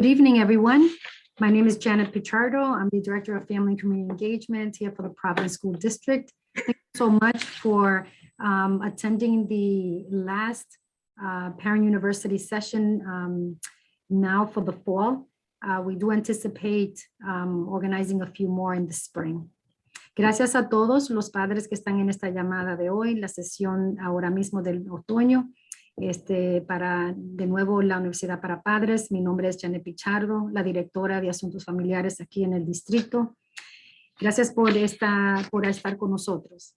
Good evening, everyone. My name is Janet Pichardo. I'm the Director of Family and Community Engagement here for the Providence School District. Thank you so much for attending the last Parent University session now for the fall. We do anticipate organizing a few more in the spring. Gracias a todos los padres que están en esta llamada de hoy, la sesión ahora mismo del otoño. Para de nuevo la Universidad para Padres. Mi nombre es Janet Pichardo, la directora de Asuntos Familiares aquí en el distrito. Gracias por estar con nosotros.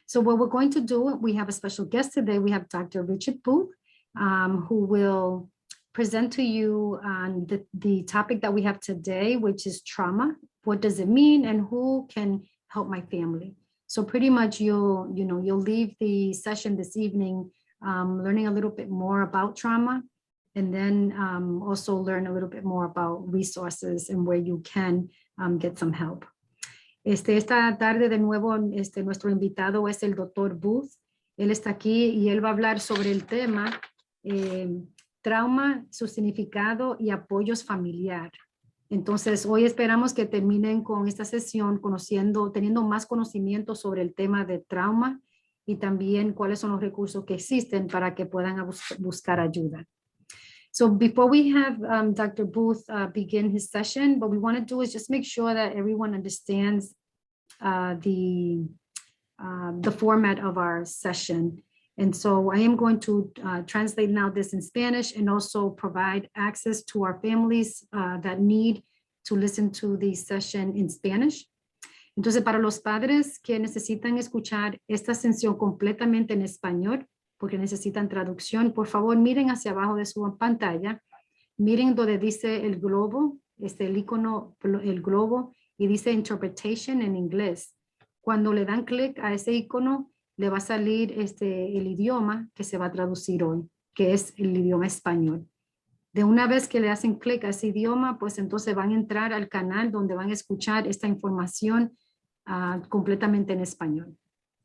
So what we're going to do, we have a special guest today. We have Dr. Richard Booth, who will present to you on the topic that we have today, which is trauma. What does it mean and who can help my family? So pretty much you'll leave the session this evening learning a little bit more about trauma, and then also learn a little bit more about resources and where you can get some help. Esta tarde de nuevo nuestro invitado es el Dr. Booth. Él está aquí y él va a hablar sobre el tema trauma, su significado y apoyos familiar. Entonces hoy esperamos que terminen con esta sesión teniendo más conocimiento sobre el tema de trauma y también cuáles son los recursos que existen para que puedan buscar ayuda. So before we have Dr. Booth begin his session, what we want to do is just make sure that everyone understands the format of our session. And so I am going to translate now this in Spanish and also provide access to our families that need to listen to the session in Spanish. Entonces, para los padres que necesitan escuchar esta sesión completamente en español, porque necesitan traducción, por favor, miren hacia abajo de su pantalla, miren donde dice el globo, el icono, el globo, y dice Interpretation en inglés. Cuando le dan clic a ese icono, le va a salir el idioma que se va a traducir hoy, que es el idioma español. De una vez que le hacen clic a ese idioma, pues entonces van a entrar al canal donde van a escuchar esta información completamente en español.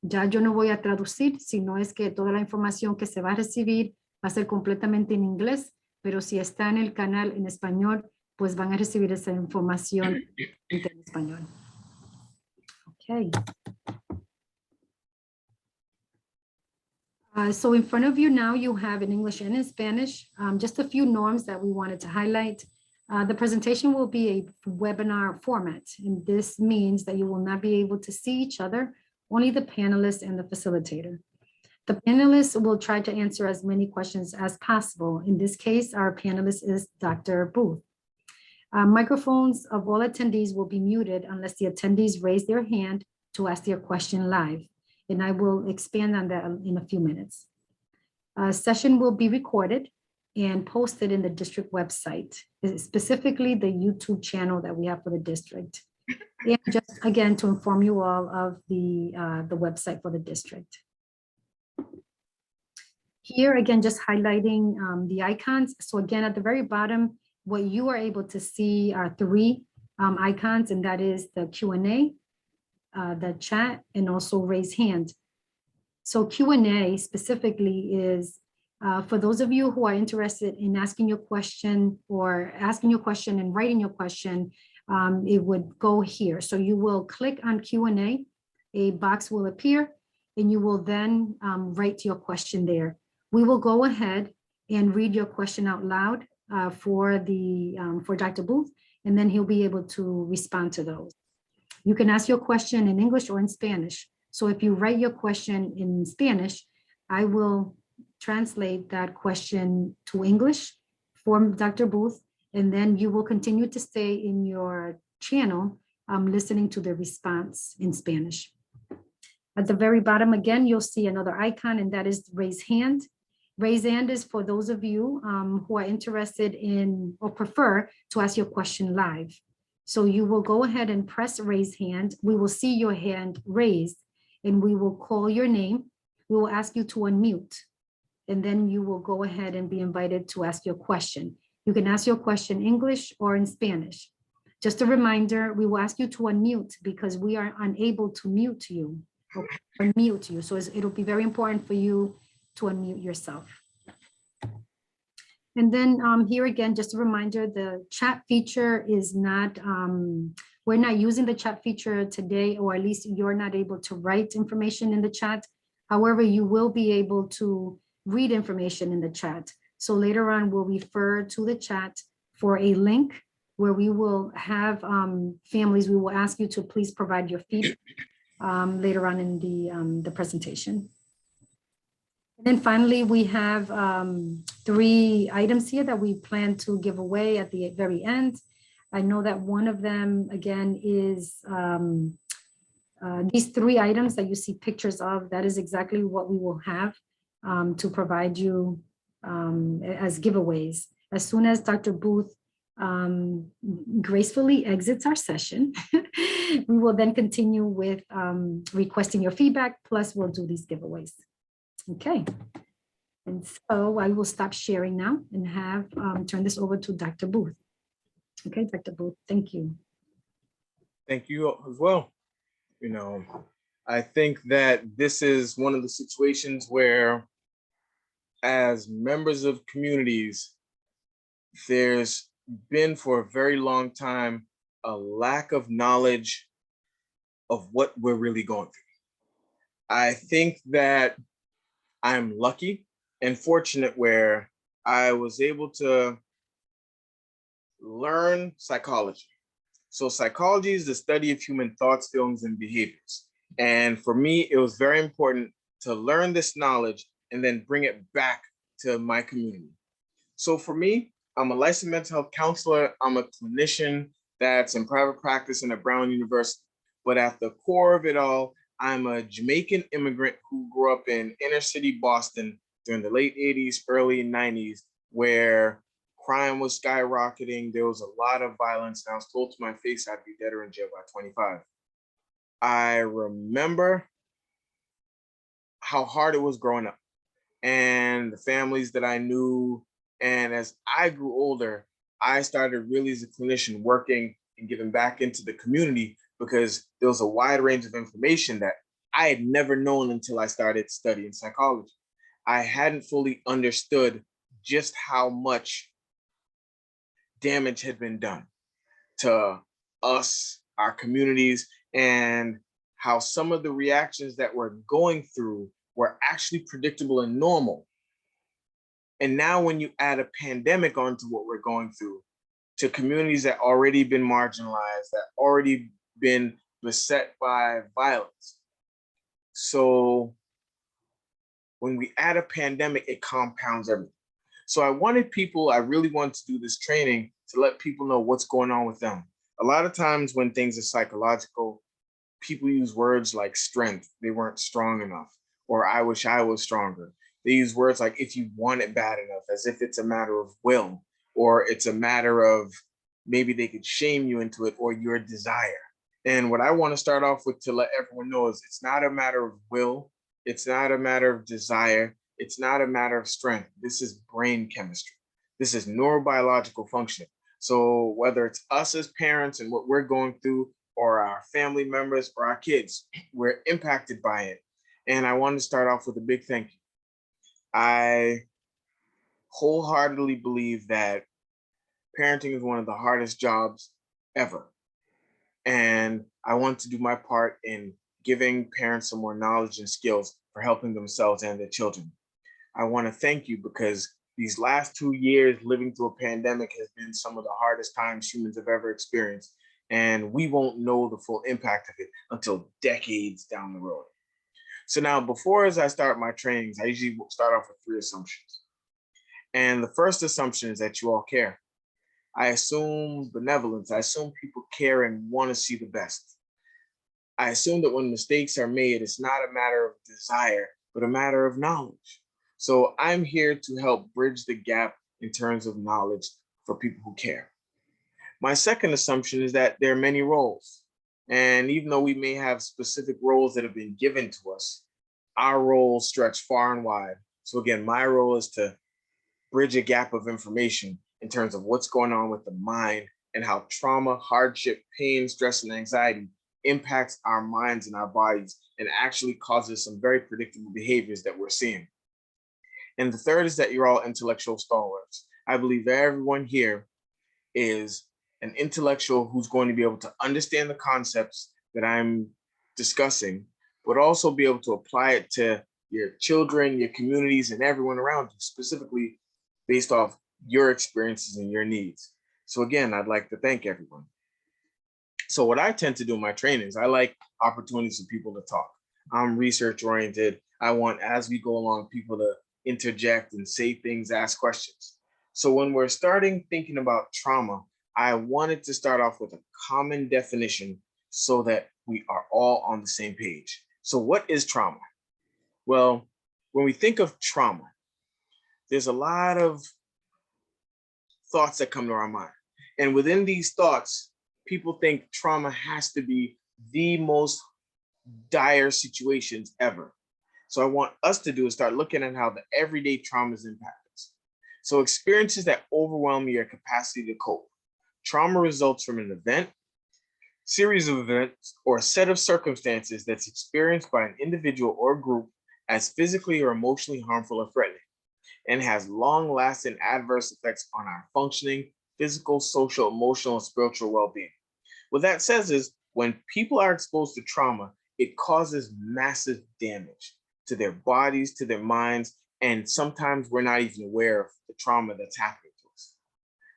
Ya yo no voy a traducir, sino es que toda la información que se va a recibir va a ser completamente en inglés, pero si está en el canal en español, pues van a recibir esa información en español. Okay. So in front of you now, you have in English and in Spanish, just a few norms that we wanted to highlight. The presentation will be a webinar format, and this means that you will not be able to see each other, only the panelists and the facilitator. The panelists will try to answer as many questions as possible. In this case, our panelist is Dr. Booth. Microphones of all attendees will be muted unless the attendees raise their hand to ask their question live. And I will expand on that in a few minutes. Session will be recorded and posted in the district website, specifically the YouTube channel that we have for the district. And just again, to inform you all of the website for the district. Here again, just highlighting the icons. So again, at the very bottom, what you are able to see are three icons, and that is the Q&A, the chat, and also raise hand. So Q&A specifically is for those of you who are interested in asking your question or asking your question and writing your question, it would go here. So you will click on Q&A, a box will appear, and you will then write your question there. We will go ahead and read your question out loud for Dr. Booth, and then he'll be able to respond to those. You can ask your question in English or in Spanish. So if you write your question in Spanish, I will translate that question to English for Dr. Booth, and then you will continue to stay in your channel listening to the response in Spanish. At the very bottom, again, you'll see another icon, and that is raise hand. Raise hand is for those of you who are interested in or prefer to ask your question live. So you will go ahead and press raise hand. We will see your hand raised, and we will call your name. We will ask you to unmute, and then you will go ahead and be invited to ask your question. You can ask your question in English or in Spanish. Just a reminder, we will ask you to unmute because we are unable to mute you or unmute you. So it'll be very important for you to unmute yourself. And then here again, just a reminder, the chat feature is not, we're not using the chat feature today, or at least you're not able to write information in the chat. However, you will be able to read information in the chat. So later on, we'll refer to the chat for a link where we will have families, we will ask you to please provide your feedback later on in the presentation. And then finally, we have 3 items here that we plan to give away at the very end. I know that one of them, again, is these 3 items that you see pictures of. That is exactly what we will have to provide you as giveaways. As soon as Dr. Booth gracefully exits our session, we will then continue with requesting your feedback, plus we'll do these giveaways. Okay, and so I will stop sharing now and have turn this over to Dr. Booth. Okay, Dr. Booth, thank you. Thank you as well. You know, I think that this is one of the situations where, as members of communities, there's been for a very long time a lack of knowledge of what we're really going through. I think that I'm lucky and fortunate where I was able to learn psychology. So psychology is the study of human thoughts, feelings, and behaviors. And for me, it was very important to learn this knowledge and then bring it back to my community. So for me, I'm a licensed mental health counselor. I'm a clinician that's in private practice in at Brown University. But at the core of it all, I'm a Jamaican immigrant who grew up in inner city Boston during the late 80s, early 90s, where crime was skyrocketing. There was a lot of violence. And I was told to my face I'd be dead or in jail by 25. I remember how hard it was growing up and the families that I knew. And as I grew older, I started really as a clinician working and giving back into the community because there was a wide range of information that I had never known until I started studying psychology. I hadn't fully understood just how much damage had been done to us, our communities, and how some of the reactions that we're going through were actually predictable and normal. And now when you add a pandemic onto what we're going through, to communities that already been marginalized, that already been beset by violence. So when we add a pandemic, it compounds everything. So I really wanted to do this training to let people know what's going on with them. A lot of times when things are psychological, people use words like strength. They weren't strong enough, or I wish I was stronger. They use words like if you want it bad enough, as if it's a matter of will, or it's a matter of maybe they could shame you into it, or your desire. And what I want to start off with to let everyone know is it's not a matter of will. It's not a matter of desire. It's not a matter of strength. This is brain chemistry. This is neurobiological function. So whether it's us as parents and what we're going through, or our family members or our kids, we're impacted by it. And I want to start off with a big thank you. I wholeheartedly believe that parenting is one of the hardest jobs ever. And I want to do my part in giving parents some more knowledge and skills for helping themselves and their children. I want to thank you because these last 2 years living through a pandemic has been some of the hardest times humans have ever experienced. And we won't know the full impact of it until decades down the road. So now, as I start my trainings, I usually start off with 3 assumptions. And the first assumption is that you all care. I assume benevolence. I assume people care and want to see the best. I assume that when mistakes are made, it's not a matter of desire, but a matter of knowledge. So I'm here to help bridge the gap in terms of knowledge for people who care. My second assumption is that there are many roles. And even though we may have specific roles that have been given to us, our roles stretch far and wide. So again, my role is to bridge a gap of information in terms of what's going on with the mind and how trauma, hardship, pain, stress, and anxiety impacts our minds and our bodies and actually causes some very predictable behaviors that we're seeing. And the third is that you're all intellectual stalwarts. I believe everyone here is an intellectual who's going to be able to understand the concepts that I'm discussing, but also be able to apply it to your children, your communities, and everyone around you, specifically based off your experiences and your needs. So again, I'd like to thank everyone. So what I tend to do in my trainings, I like opportunities for people to talk. I'm research oriented. I want, as we go along, people to interject and say things, ask questions. So when we're starting thinking about trauma, I wanted to start off with a common definition so that we are all on the same page. So what is trauma? Well, when we think of trauma, there's a lot of thoughts that come to our mind. And within these thoughts, people think trauma has to be the most dire situations ever. So I want us to do is start looking at how the everyday traumas impact us. So experiences that overwhelm your capacity to cope. Trauma results from an event, series of events, or a set of circumstances that's experienced by an individual or group as physically or emotionally harmful or threatening, and has long-lasting adverse effects on our functioning, physical, social, emotional, and spiritual well-being. What that says is when people are exposed to trauma, it causes massive damage to their bodies, to their minds, and sometimes we're not even aware of the trauma that's happening to us.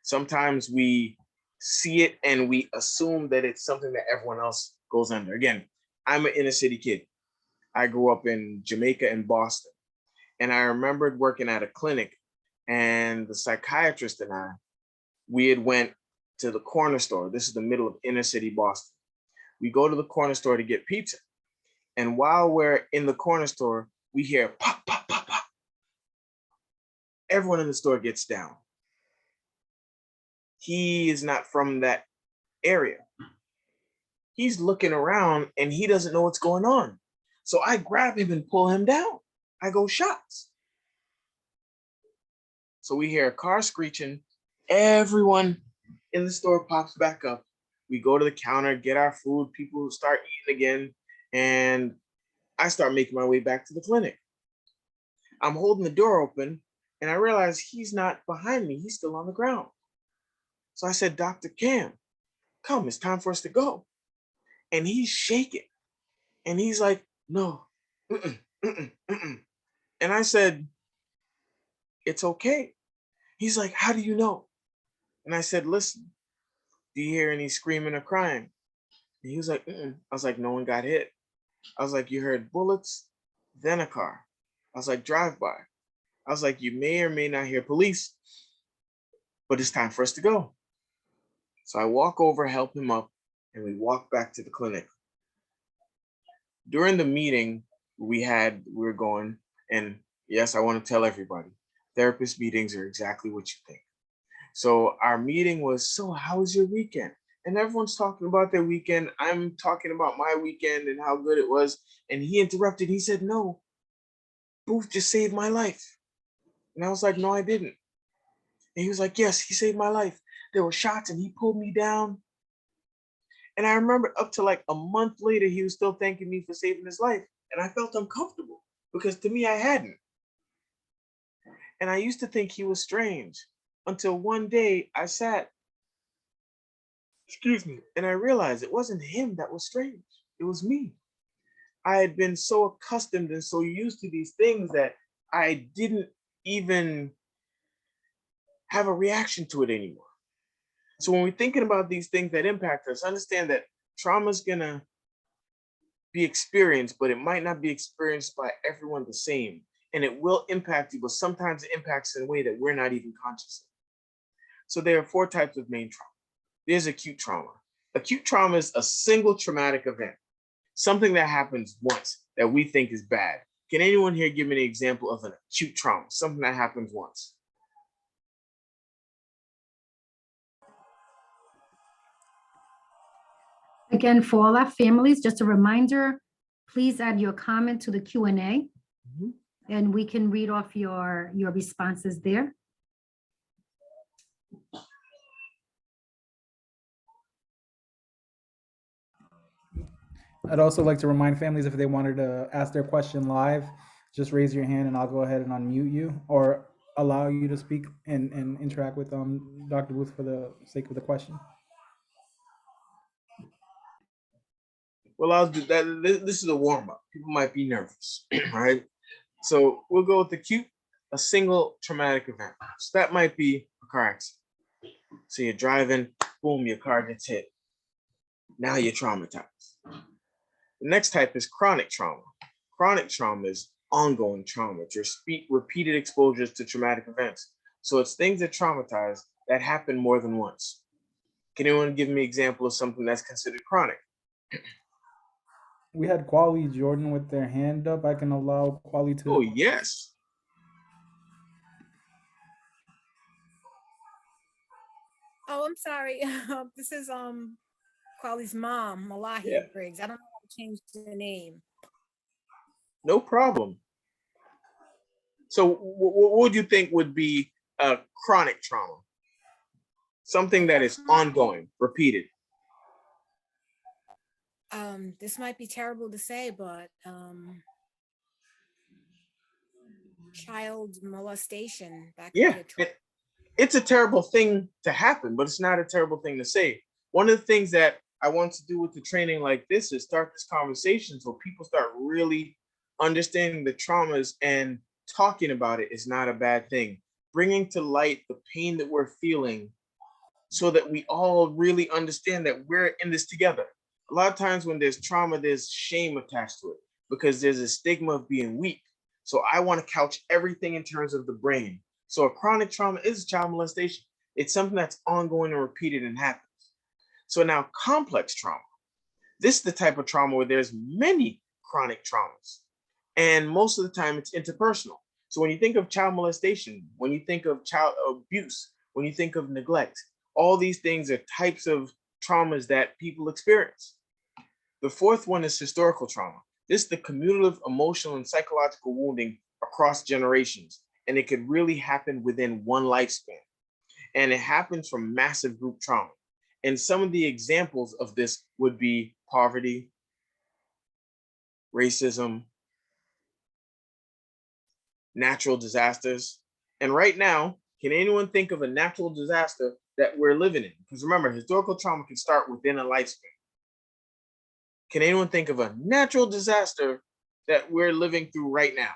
Sometimes we see it and we assume that it's something that everyone else goes under. Again, I'm an inner city kid. I grew up in Jamaica and Boston. And I remembered working at a clinic, and the psychiatrist and I, we had went to the corner store. This is the middle of inner city Boston. We go to the corner store to get pizza. And while we're in the corner store, we hear pop, pop, pop, pop. Everyone in the store gets down. He is not from that area. He's looking around and he doesn't know what's going on. So I grab him and pull him down. I go, shots. So we hear a car screeching. Everyone in the store pops back up. We go to the counter, get our food. People start eating again. And I start making my way back to the clinic. I'm holding the door open and I realize he's not behind me. He's still on the ground. So I said, Dr. Cam, come, it's time for us to go. And he's shaking. And he's like, no. And I said, it's okay. He's like, how do you know? And I said, listen, do you hear any screaming or crying? And he was like, I was like, no one got hit. I was like, you heard bullets, then a car. I was like, drive by. I was like, you may or may not hear police, but it's time for us to go. So I walk over, help him up, and we walk back to the clinic. During the meeting we were going, and yes, I want to tell everybody, therapist meetings are exactly what you think. So our meeting was, so how was your weekend? And everyone's talking about their weekend. I'm talking about my weekend and how good it was. And he interrupted. He said, no, Booth just saved my life. And I was like, no, I didn't. And he was like, yes, he saved my life. There were shots and he pulled me down. And I remember up to like a month later, he was still thanking me for saving his life. And I felt uncomfortable because to me, I hadn't. And I used to think he was strange until one day I sat, and I realized it wasn't him that was strange. It was me. I had been so accustomed and so used to these things that I didn't even have a reaction to it anymore. So when we're thinking about these things that impact us, understand that trauma is gonna be experienced, but it might not be experienced by everyone the same. And it will impact you, but sometimes it impacts in a way that we're not even conscious of. So there are 4 types of main trauma. There's acute trauma. Acute trauma is a single traumatic event, something that happens once that we think is bad. Can anyone here give me an example of an acute trauma, something that happens once? Again, for all our families, just a reminder, please add your comment to the Q&A and we can read off your responses there. I'd also like to remind families if they wanted to ask their question live, just raise your hand and I'll go ahead and unmute you. Or allow you to speak and interact with Dr. Booth for the sake of the question. Well, I'll do that. This is a warm up. People might be nervous, all right? So we'll go with the cute, a single traumatic event. So that might be a car accident. So you're driving, boom, your car gets hit. Now you're traumatized. The next type is chronic trauma. Chronic trauma is ongoing trauma. It's repeated exposures to traumatic events. So it's things that traumatize that happen more than once. Can anyone give me an example of something that's considered chronic? We had Quali Jordan with their hand up. I can allow Quali Oh, to. yes. Oh, I'm sorry. This is Quali's mom, Yeah, Malahi Briggs. I don't know how to change the name. no problem. So what would you think would be a chronic trauma? Something that is ongoing, repeated. This might be terrible to say, but child molestation, that could Yeah, be a trauma. it's a terrible thing to happen, but it's not a terrible thing to say. One of the things that I want to do with the training like this is start this conversation so people start really understanding the traumas, and talking about it is not a bad thing. Bringing to light the pain that we're feeling so that we all really understand that we're in this together. A lot of times when there's trauma, there's shame attached to it because there's a stigma of being weak. So I want to couch everything in terms of the brain. So a chronic trauma is child molestation. It's something that's ongoing and repeated and happens. So now complex trauma. This is the type of trauma where there's many chronic traumas. And most of the time it's interpersonal. So when you think of child molestation, when you think of child abuse, when you think of neglect, all these things are types of traumas that people experience. The fourth one is historical trauma. This is the cumulative emotional and psychological wounding across generations, and it could really happen within one lifespan. And it happens from massive group trauma. And some of the examples of this would be poverty, racism, natural disasters. And right now, can anyone think of a natural disaster that we're living in? Because remember, historical trauma can start within a lifespan. Can anyone think of a natural disaster that we're living through right now?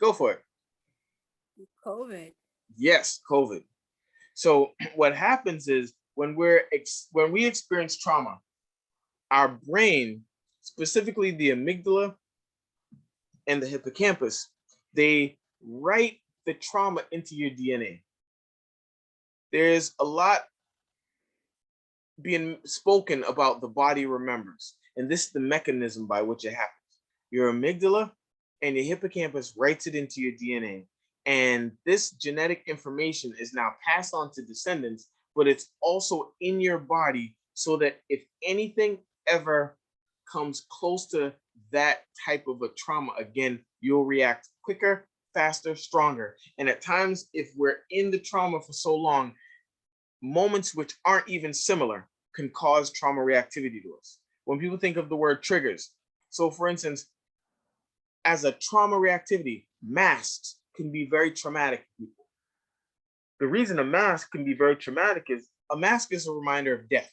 Go for it. COVID. Yes, COVID. So what happens is when we experience trauma, our brain, specifically the amygdala and the hippocampus, they write the trauma into your DNA. There's a lot being spoken about the body remembers, and this is the mechanism by which it happens. Your amygdala and your hippocampus writes it into your DNA, and this genetic information is now passed on to descendants, but it's also in your body so that if anything ever comes close to that type of a trauma again, you'll react quicker, faster, stronger. And at times, if we're in the trauma for so long, moments which aren't even similar can cause trauma reactivity to us. When people think of the word triggers, so for instance, as a trauma reactivity, masks can be very traumatic to people. The reason a mask can be very traumatic is a mask is a reminder of death.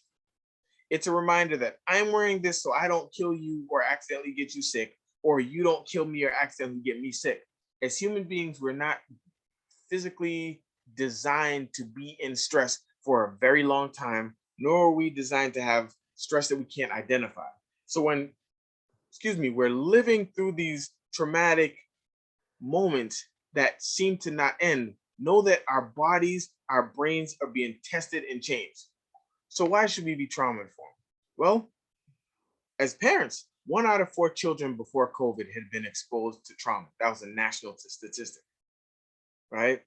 It's a reminder that I'm wearing this so I don't kill you or accidentally get you sick, or you don't kill me or accidentally get me sick. As human beings, we're not physically designed to be in stress for a very long time, nor are we designed to have stress that we can't identify. So when, we're living through these traumatic moments that seem to not end, know that our bodies, our brains are being tested and changed. So why should we be trauma informed? Well, as parents, 1 out of 4 children before COVID had been exposed to trauma. That was a national statistic, right?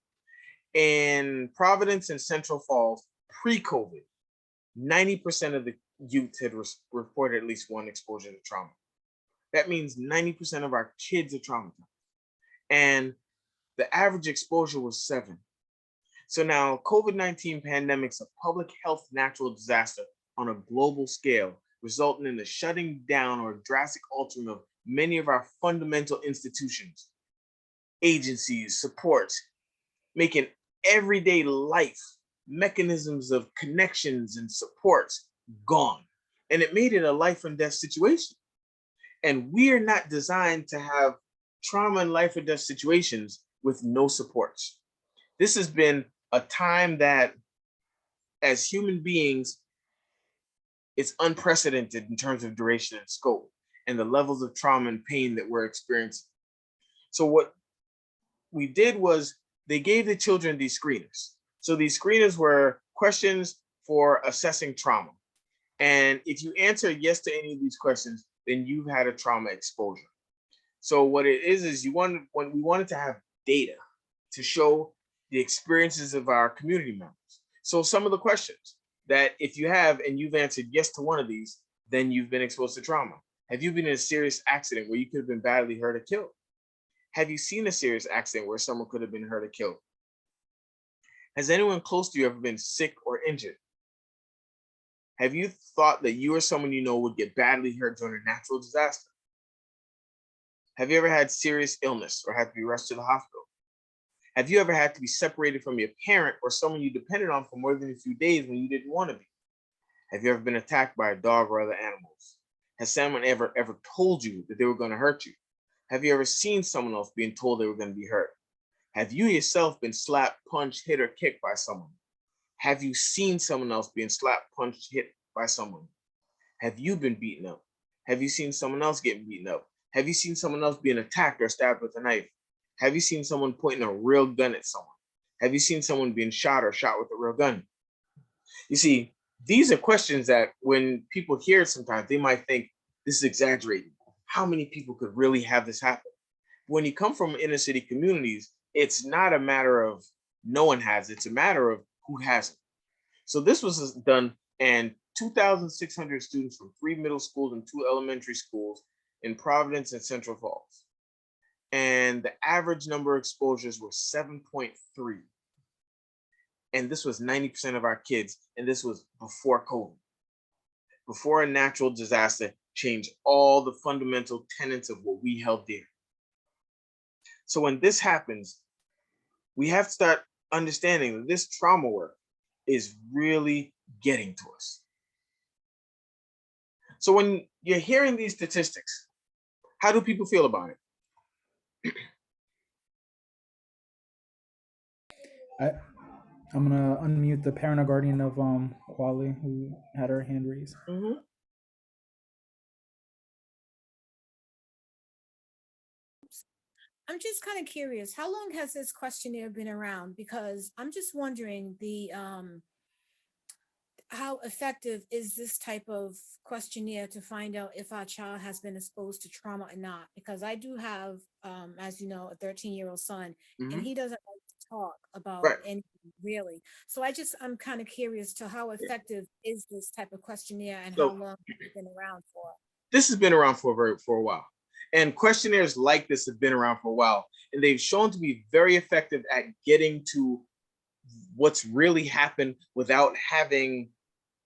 In Providence and Central Falls, pre-COVID, 90% of the youth had reported at least one exposure to trauma. That means 90% of our kids are traumatized. And the average exposure was 7. So now COVID-19 pandemic's a public health natural disaster on a global scale, resulting in the shutting down or drastic altering of many of our fundamental institutions, agencies, supports, making everyday life mechanisms of connections and supports gone. And it made it a life and death situation. And we are not designed to have trauma and life or death situations with no supports. This has been a time that, as human beings, it's unprecedented in terms of duration and scope and the levels of trauma and pain that we're experiencing. So what we did was they gave the children these screeners. So these screeners were questions for assessing trauma. And if you answer yes to any of these questions, then you've had a trauma exposure. So what it is when we wanted to have data to show the experiences of our community members. So some of the questions that if you have and you've answered yes to one of these, then you've been exposed to trauma. Have you been in a serious accident where you could have been badly hurt or killed? Have you seen a serious accident where someone could have been hurt or killed? Has anyone close to you ever been sick or injured? Have you thought that you or someone you know would get badly hurt during a natural disaster? Have you ever had serious illness or had to be rushed to the hospital? Have you ever had to be separated from your parent or someone you depended on for more than a few days when you didn't want to be? Have you ever been attacked by a dog or other animals? Has someone ever told you that they were going to hurt you? Have you ever seen someone else being told they were going to be hurt? Have you yourself been slapped, punched, hit, or kicked by someone? Have you seen someone else being slapped, punched, hit by someone? Have you been beaten up? Have you seen someone else getting beaten up? Have you seen someone else being attacked or stabbed with a knife? Have you seen someone pointing a real gun at someone? Have you seen someone being shot or shot with a real gun? You see, these are questions that when people hear it sometimes, they might think this is exaggerating. How many people could really have this happen? When you come from inner city communities, it's not a matter of no one has it, it's a matter of who hasn't. So this was done, and 2,600 students from 3 middle schools and 2 elementary schools in Providence and Central Falls. And the average number of exposures was 7.3. And this was 90% of our kids, and this was before COVID, before a natural disaster changed all the fundamental tenets of what we held dear. So when this happens, we have to start understanding that this trauma work is really getting to us. So when you're hearing these statistics, how do people feel about it? I'm gonna unmute the parent or guardian of Kwali, who had her hand raised. Mm-hmm. I'm just kind of curious, how long has this questionnaire been around? Because I'm just wondering how effective is this type of questionnaire to find out if our child has been exposed to trauma or not? Because I do have, as you know, a 13-year-old son, Mm-hmm. and he doesn't like to talk about Right. anything really. So I'm kind of curious to how effective is this type of questionnaire and So- how long has it been around for? This has been around for a while. And questionnaires like this have been around for a while. And they've shown to be very effective at getting to what's really happened without having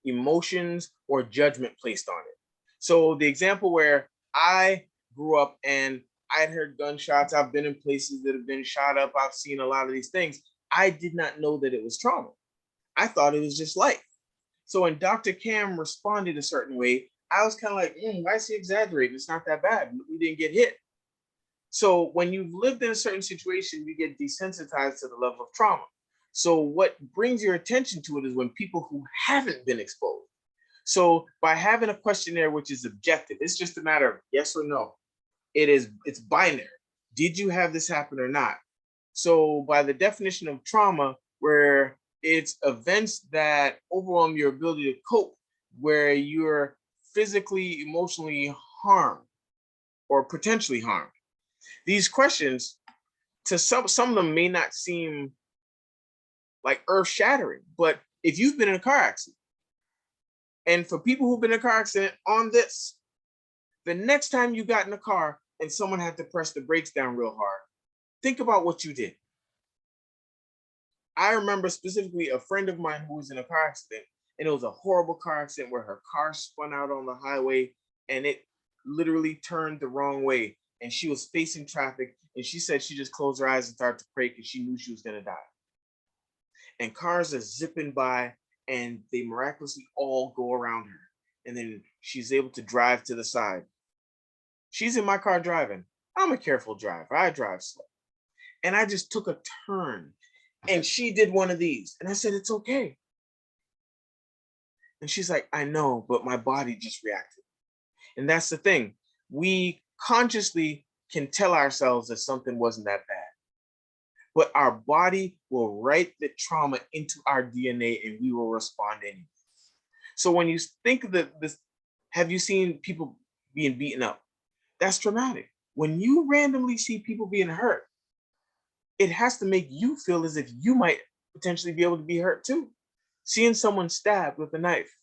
emotions or judgment placed on it. So the example where I grew up and I'd heard gunshots, I've been in places that have been shot up, I've seen a lot of these things. I did not know that it was trauma. I thought it was just life. So when Dr. Cam responded a certain way, I was kind of like, why is he exaggerating? It's not that bad. We didn't get hit. So when you've lived in a certain situation, you get desensitized to the level of trauma. So what brings your attention to it is when people who haven't been exposed. So by having a questionnaire which is objective, it's just a matter of yes or no. It's binary. Did you have this happen or not? So by the definition of trauma, where it's events that overwhelm your ability to cope, where you're physically, emotionally harmed or potentially harmed. These questions, to some of them may not seem like earth-shattering, but if you've been in a car accident, and for people who've been in a car accident on this, the next time you got in a car and someone had to press the brakes down real hard, think about what you did. I remember specifically a friend of mine who was in a car accident, And it was a horrible car accident where her car spun out on the highway and it literally turned the wrong way. And she was facing traffic. And she said she just closed her eyes and started to pray because she knew she was going to die. And cars are zipping by and they miraculously all go around her. And then she's able to drive to the side. She's in my car driving. I'm a careful driver. I drive slow. And I just took a turn and she did one of these. And I said, it's okay. And she's like, I know, but my body just reacted. And that's the thing. We consciously can tell ourselves that something wasn't that bad. But our body will write the trauma into our DNA and we will respond anyway. So when you think of this, have you seen people being beaten up? That's traumatic. When you randomly see people being hurt, it has to make you feel as if you might potentially be able to be hurt too. Seeing someone stabbed with a knife,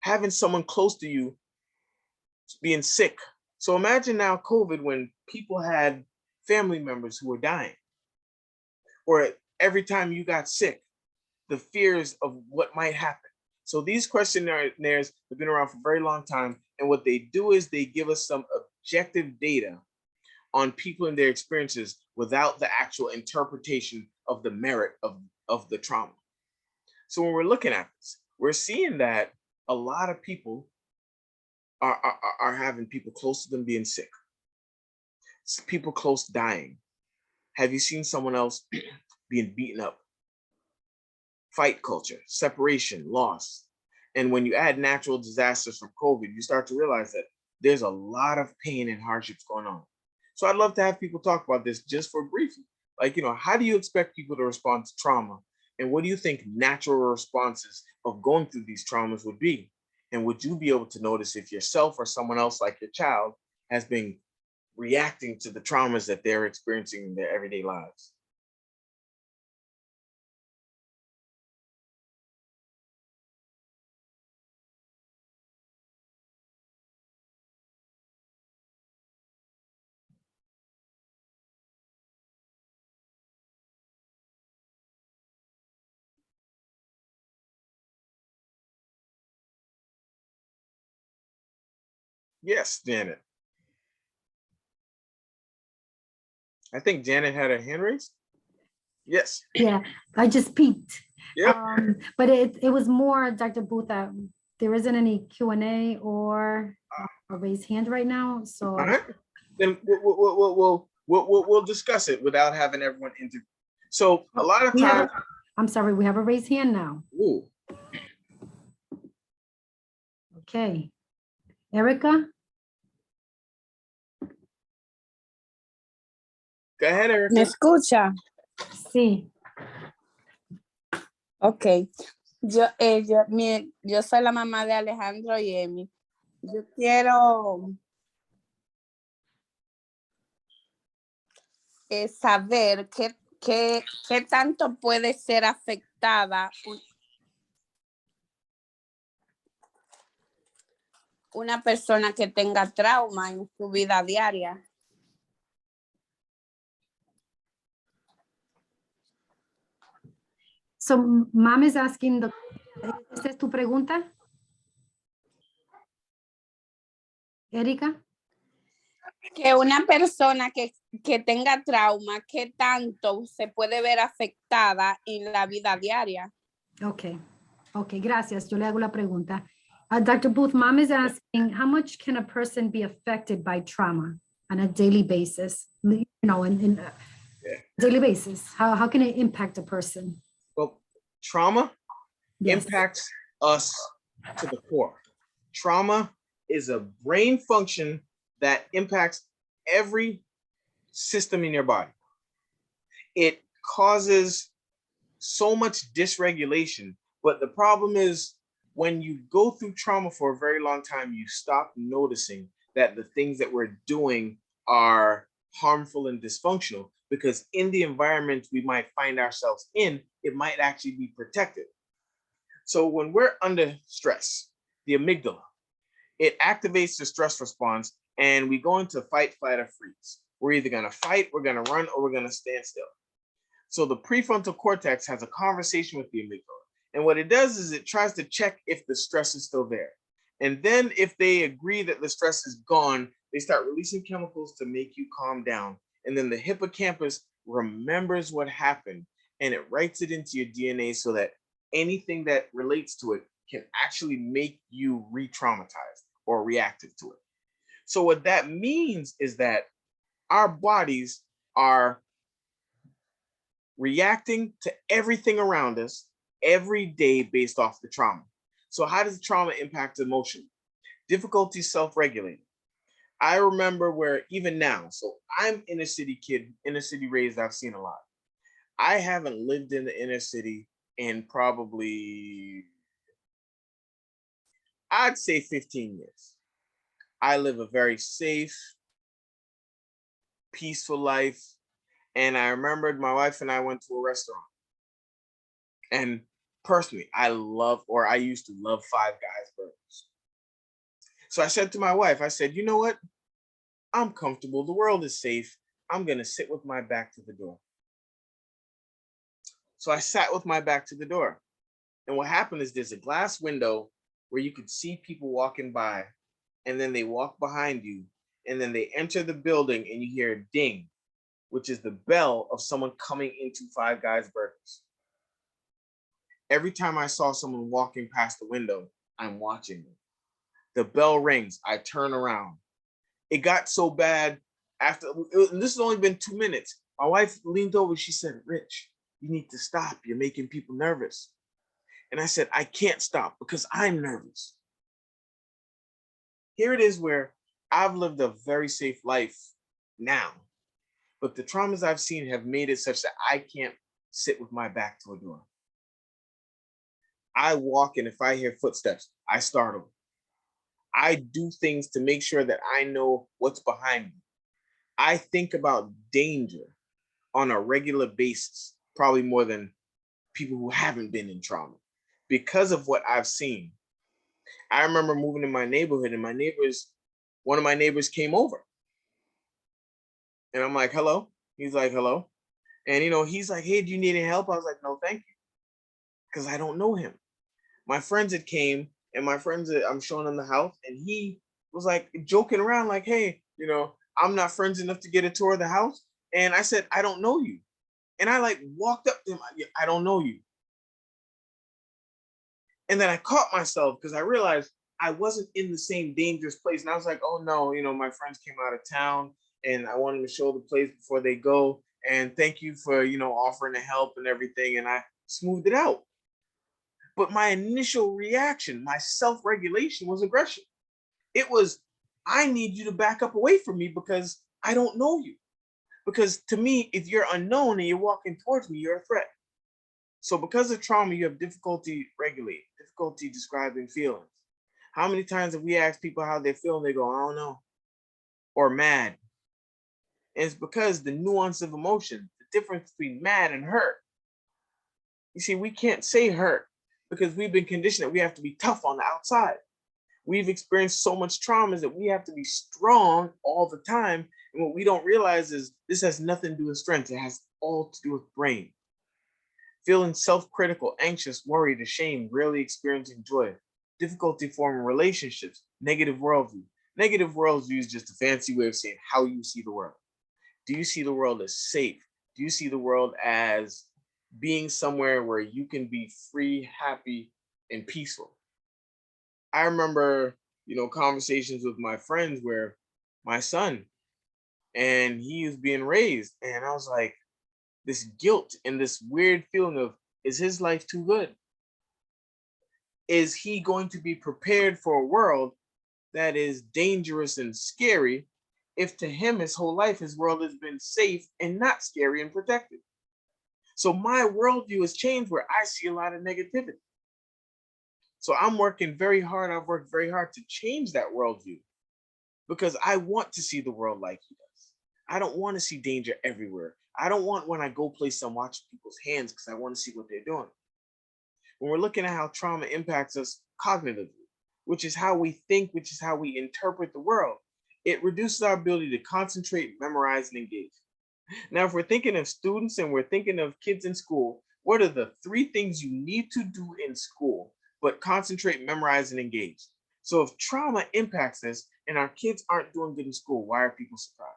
having someone close to you being sick. So imagine now COVID when people had family members who were dying, or every time you got sick, the fears of what might happen. So these questionnaires have been around for a very long time. And what they do is they give us some objective data on people and their experiences without the actual interpretation of the merit of the trauma. So when we're looking at this, we're seeing that a lot of people are having people close to them being sick, people close dying. Have you seen someone else being beaten up? Fight culture, separation, loss. And when you add natural disasters from COVID, you start to realize that there's a lot of pain and hardships going on. So I'd love to have people talk about this just for briefly. Like, how do you expect people to respond to trauma? And what do you think natural responses of going through these traumas would be? And would you be able to notice if yourself or someone else like your child has been reacting to the traumas that they're experiencing in their everyday lives? Yes, Janet. I think Janet had her hand raised. Yes. Yeah, I just peeked. Yep. But it was more, Dr. Booth, that there isn't any Q&A or a raised hand right now. So All right. Then we'll discuss it without having everyone interview. So a lot of times. I'm sorry, we have a raised hand now. Ooh. Okay. Erica? Go ahead, Erica. ¿Me escucha? Sí. Ok. Yo soy la mamá de Alejandro y Emi. Yo quiero saber qué tanto puede ser afectada una persona que tenga trauma en su vida diaria. So mom is asking, ¿esta es tu pregunta? Erika? Que una persona que tenga trauma, ¿qué tanto se puede ver afectada en la vida diaria? Okay. Okay, gracias. Yo le hago la pregunta. Dr. Booth, mom is asking, how much can a person be affected by trauma on a daily basis? In daily basis, how can it impact a person? Well, trauma Yes. impacts us to the core. Trauma is a brain function that impacts every system in your body. It causes so much dysregulation, but the problem is when you go through trauma for a very long time, you stop noticing that the things that we're doing are harmful and dysfunctional, because in the environment we might find ourselves in, it might actually be protected. So when we're under stress, the amygdala, it activates the stress response and we go into fight, flight, or freeze. We're either going to fight, we're going to run, or we're going to stand still. So the prefrontal cortex has a conversation with the amygdala, And what it does is it tries to check if the stress is still there. And then if they agree that the stress is gone, they start releasing chemicals to make you calm down. And then the hippocampus remembers what happened and it writes it into your DNA so that anything that relates to it can actually make you re-traumatized or reactive to it. So what that means is that our bodies are reacting to everything around us every day based off the trauma. So how does trauma impact emotion? Difficulty self-regulating. I remember where even now, so I'm inner city kid, inner city raised, I've seen a lot. I haven't lived in the inner city in probably, I'd say 15 years. I live a very safe, peaceful life. And I remembered my wife and I went to a restaurant. And personally, I used to love Five Guys burgers. So I said to my wife, I said, you know what? I'm comfortable. The world is safe. I'm going to sit with my back to the door. So I sat with my back to the door. And what happened is there's a glass window where you could see people walking by, and then they walk behind you, and then they enter the building and you hear a ding, which is the bell of someone coming into Five Guys burgers. Every time I saw someone walking past the window, I'm watching them. The bell rings, I turn around. It got so bad after, this has only been 2 minutes. My wife leaned over, she said, Rich, you need to stop. You're making people nervous. And I said, I can't stop because I'm nervous. Here it is where I've lived a very safe life now, but the traumas I've seen have made it such that I can't sit with my back to a door. I walk, and if I hear footsteps, I startle. I do things to make sure that I know what's behind me. I think about danger on a regular basis, probably more than people who haven't been in trauma, because of what I've seen. I remember moving in my neighborhood, and one of my neighbors came over. And I'm like, hello. He's like, hello. And he's like, hey, do you need any help? I was like, no, thank you. Because I don't know him. My friends had came, and my friends, I'm showing them the house, and he was like joking around, like, hey, I'm not friends enough to get a tour of the house. And I said, I don't know you. And I like walked up to him, I don't know you. And then I caught myself because I realized I wasn't in the same dangerous place. And I was like, oh no, my friends came out of town and I wanted to show the place before they go. And thank you for, offering to help and everything. And I smoothed it out. But my initial reaction, my self-regulation was aggression. It was, I need you to back up away from me because I don't know you. Because to me, if you're unknown and you're walking towards me, you're a threat. So because of trauma, you have difficulty regulating, difficulty describing feelings. How many times have we asked people how they feel and they go, I don't know, or mad? And it's because the nuance of emotion, the difference between mad and hurt. You see, we can't say hurt because we've been conditioned that we have to be tough on the outside. We've experienced so much trauma that we have to be strong all the time. And what we don't realize is this has nothing to do with strength. It has all to do with brain. Feeling self-critical, anxious, worried, ashamed, rarely experiencing joy, difficulty forming relationships, negative worldview. Negative worldview is just a fancy way of saying how you see the world. Do you see the world as safe? Do you see the world as being somewhere where you can be free, happy, and peaceful? I remember, conversations with my friends where my son, and he is being raised, and I was like, this guilt and this weird feeling of, is his life too good? Is he going to be prepared for a world that is dangerous and scary if to him his whole life his world has been safe and not scary and protected? So my worldview has changed where I see a lot of negativity. So I'm working very hard. I've worked very hard to change that worldview because I want to see the world like he does. I don't want to see danger everywhere. I don't want when I go place I'm watching people's hands because I want to see what they're doing. When we're looking at how trauma impacts us cognitively, which is how we think, which is how we interpret the world, it reduces our ability to concentrate, memorize, and engage. Now, if we're thinking of students and we're thinking of kids in school, What are the 3 things you need to do in school, but concentrate, memorize, and engage? So if trauma impacts this and our kids aren't doing good in school, why are people surprised?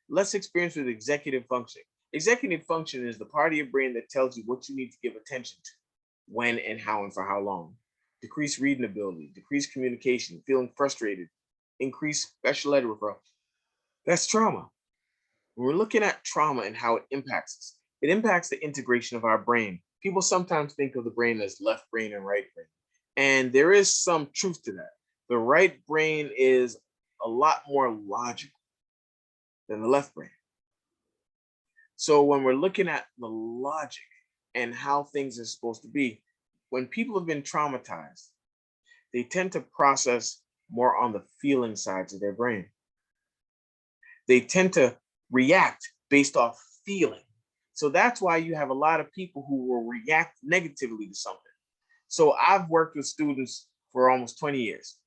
Let's experience with executive function. Executive function is the part of your brain that tells you what you need to give attention to, when and how and for how long. Decreased reading ability, decreased communication, feeling frustrated, increased special ed referral. That's trauma. When we're looking at trauma and how it impacts us, it impacts the integration of our brain. People sometimes think of the brain as left brain and right brain. And there is some truth to that. The right brain is a lot more logical than the left brain. So when we're looking at the logic and how things are supposed to be, when people have been traumatized, they tend to process more on the feeling sides of their brain. They tend to react based off feeling. So that's why you have a lot of people who will react negatively to something. So I've worked with students for almost 20 years.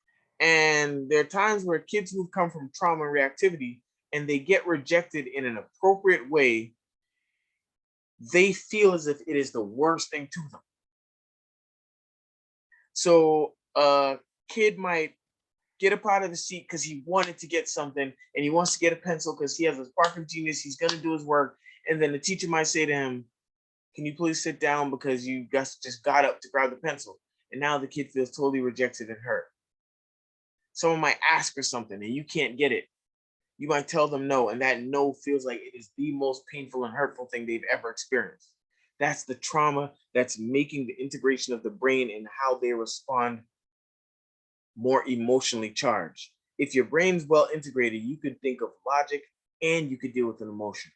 And there are times where kids who've come from trauma and reactivity and they get rejected in an appropriate way, they feel as if it is the worst thing to them. So a kid might get up out of the seat because he wanted to get something and he wants to get a pencil because he has a spark of genius, he's going to do his work. And then the teacher might say to him, can you please sit down because you just got up to grab the pencil? And now the kid feels totally rejected and hurt. Someone might ask for something and you can't get it. You might tell them no, and that no feels like it is the most painful and hurtful thing they've ever experienced. That's the trauma that's making the integration of the brain and how they respond more emotionally charged. If your brain's well integrated, you could think of logic and you could deal with an emotion.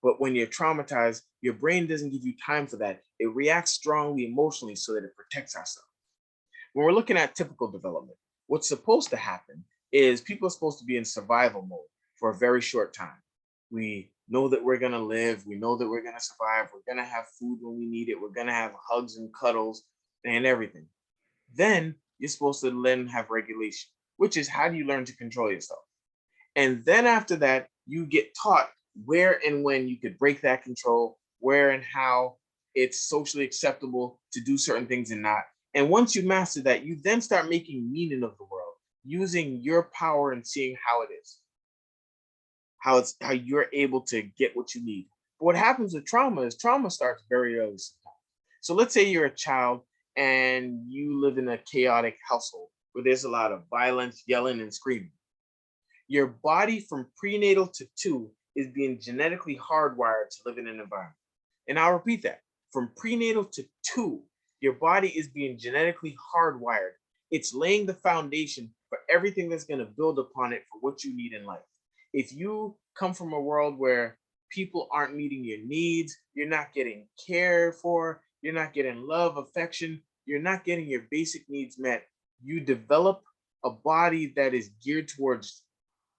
But when you're traumatized, your brain doesn't give you time for that. It reacts strongly emotionally so that it protects ourselves. When we're looking at typical development, what's supposed to happen is people are supposed to be in survival mode for a very short time. We know that we're gonna live, we know that we're gonna survive, we're gonna have food when we need it, we're gonna have hugs and cuddles and everything. Then you're supposed to then have regulation, which is how do you learn to control yourself? And then after that, you get taught where and when you could break that control, where and how it's socially acceptable to do certain things and not. And once you master that, you then start making meaning of the world, using your power and seeing how it is, how you're able to get what you need. But what happens with trauma is trauma starts very early sometimes. So let's say you're a child and you live in a chaotic household where there's a lot of violence, yelling, and screaming. Your body from prenatal to 2 is being genetically hardwired to live in an environment. And I'll repeat that. From prenatal to 2, your body is being genetically hardwired. It's laying the foundation for everything that's going to build upon it for what you need in life. If you come from a world where people aren't meeting your needs, you're not getting cared for, you're not getting love, affection, you're not getting your basic needs met, you develop a body that is geared towards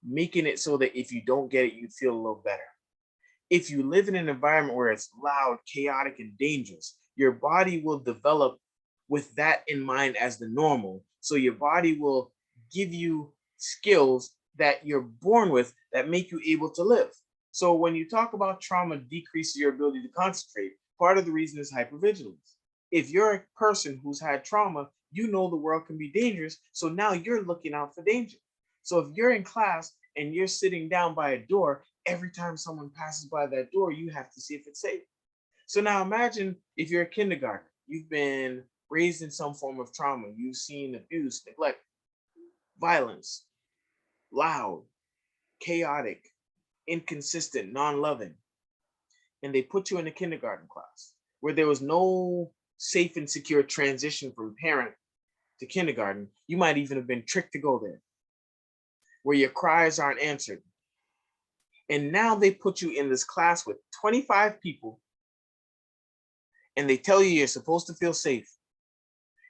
making it so that if you don't get it, you feel a little better. If you live in an environment where it's loud, chaotic, and dangerous, your body will develop with that in mind as the normal. So your body will give you skills that you're born with that make you able to live. So when you talk about trauma decreases your ability to concentrate, part of the reason is hypervigilance. If you're a person who's had trauma, you know the world can be dangerous. So now you're looking out for danger. So if you're in class and you're sitting down by a door, every time someone passes by that door, you have to see if it's safe. So now imagine if you're a kindergartner, you've been raised in some form of trauma, you've seen abuse, neglect, violence, loud, chaotic, inconsistent, non-loving, and they put you in a kindergarten class where there was no safe and secure transition from parent to kindergarten. You might even have been tricked to go there, where your cries aren't answered. And now they put you in this class with 25 people and they tell you you're supposed to feel safe.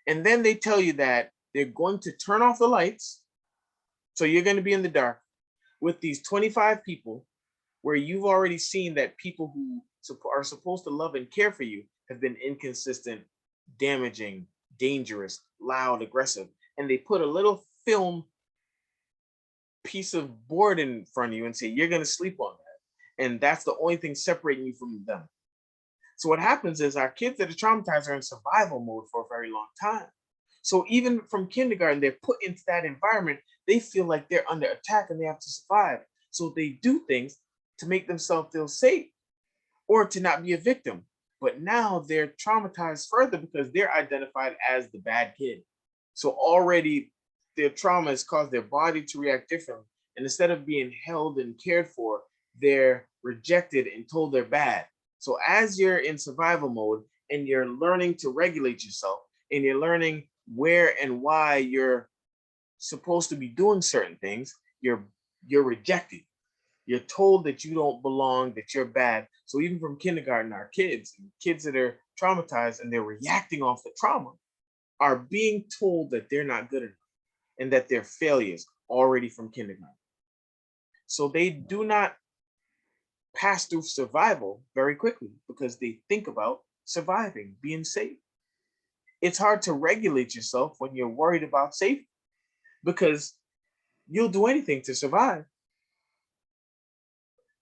And then they tell you that they're going to turn off the lights. So you're going to be in the dark with these 25 people where you've already seen that people who are supposed to love and care for you have been inconsistent, damaging, dangerous, loud, aggressive. And they put a little film piece of board in front of you and say, you're going to sleep on that. And that's the only thing separating you from them. So what happens is our kids that are traumatized are in survival mode for a very long time. So even from kindergarten, they're put into that environment. They feel like they're under attack and they have to survive. So they do things to make themselves feel safe or to not be a victim. But now they're traumatized further because they're identified as the bad kid. So already their trauma has caused their body to react differently. And instead of being held and cared for, they're rejected and told they're bad. So as you're in survival mode and you're learning to regulate yourself and you're learning where and why you're supposed to be doing certain things, you're rejected. You're told that you don't belong, that you're bad. So even from kindergarten, our kids that are traumatized and they're reacting off the trauma are being told that they're not good enough and that they're failures already from kindergarten. So they do not pass through survival very quickly because they think about surviving, being safe. It's hard to regulate yourself when you're worried about safety because you'll do anything to survive.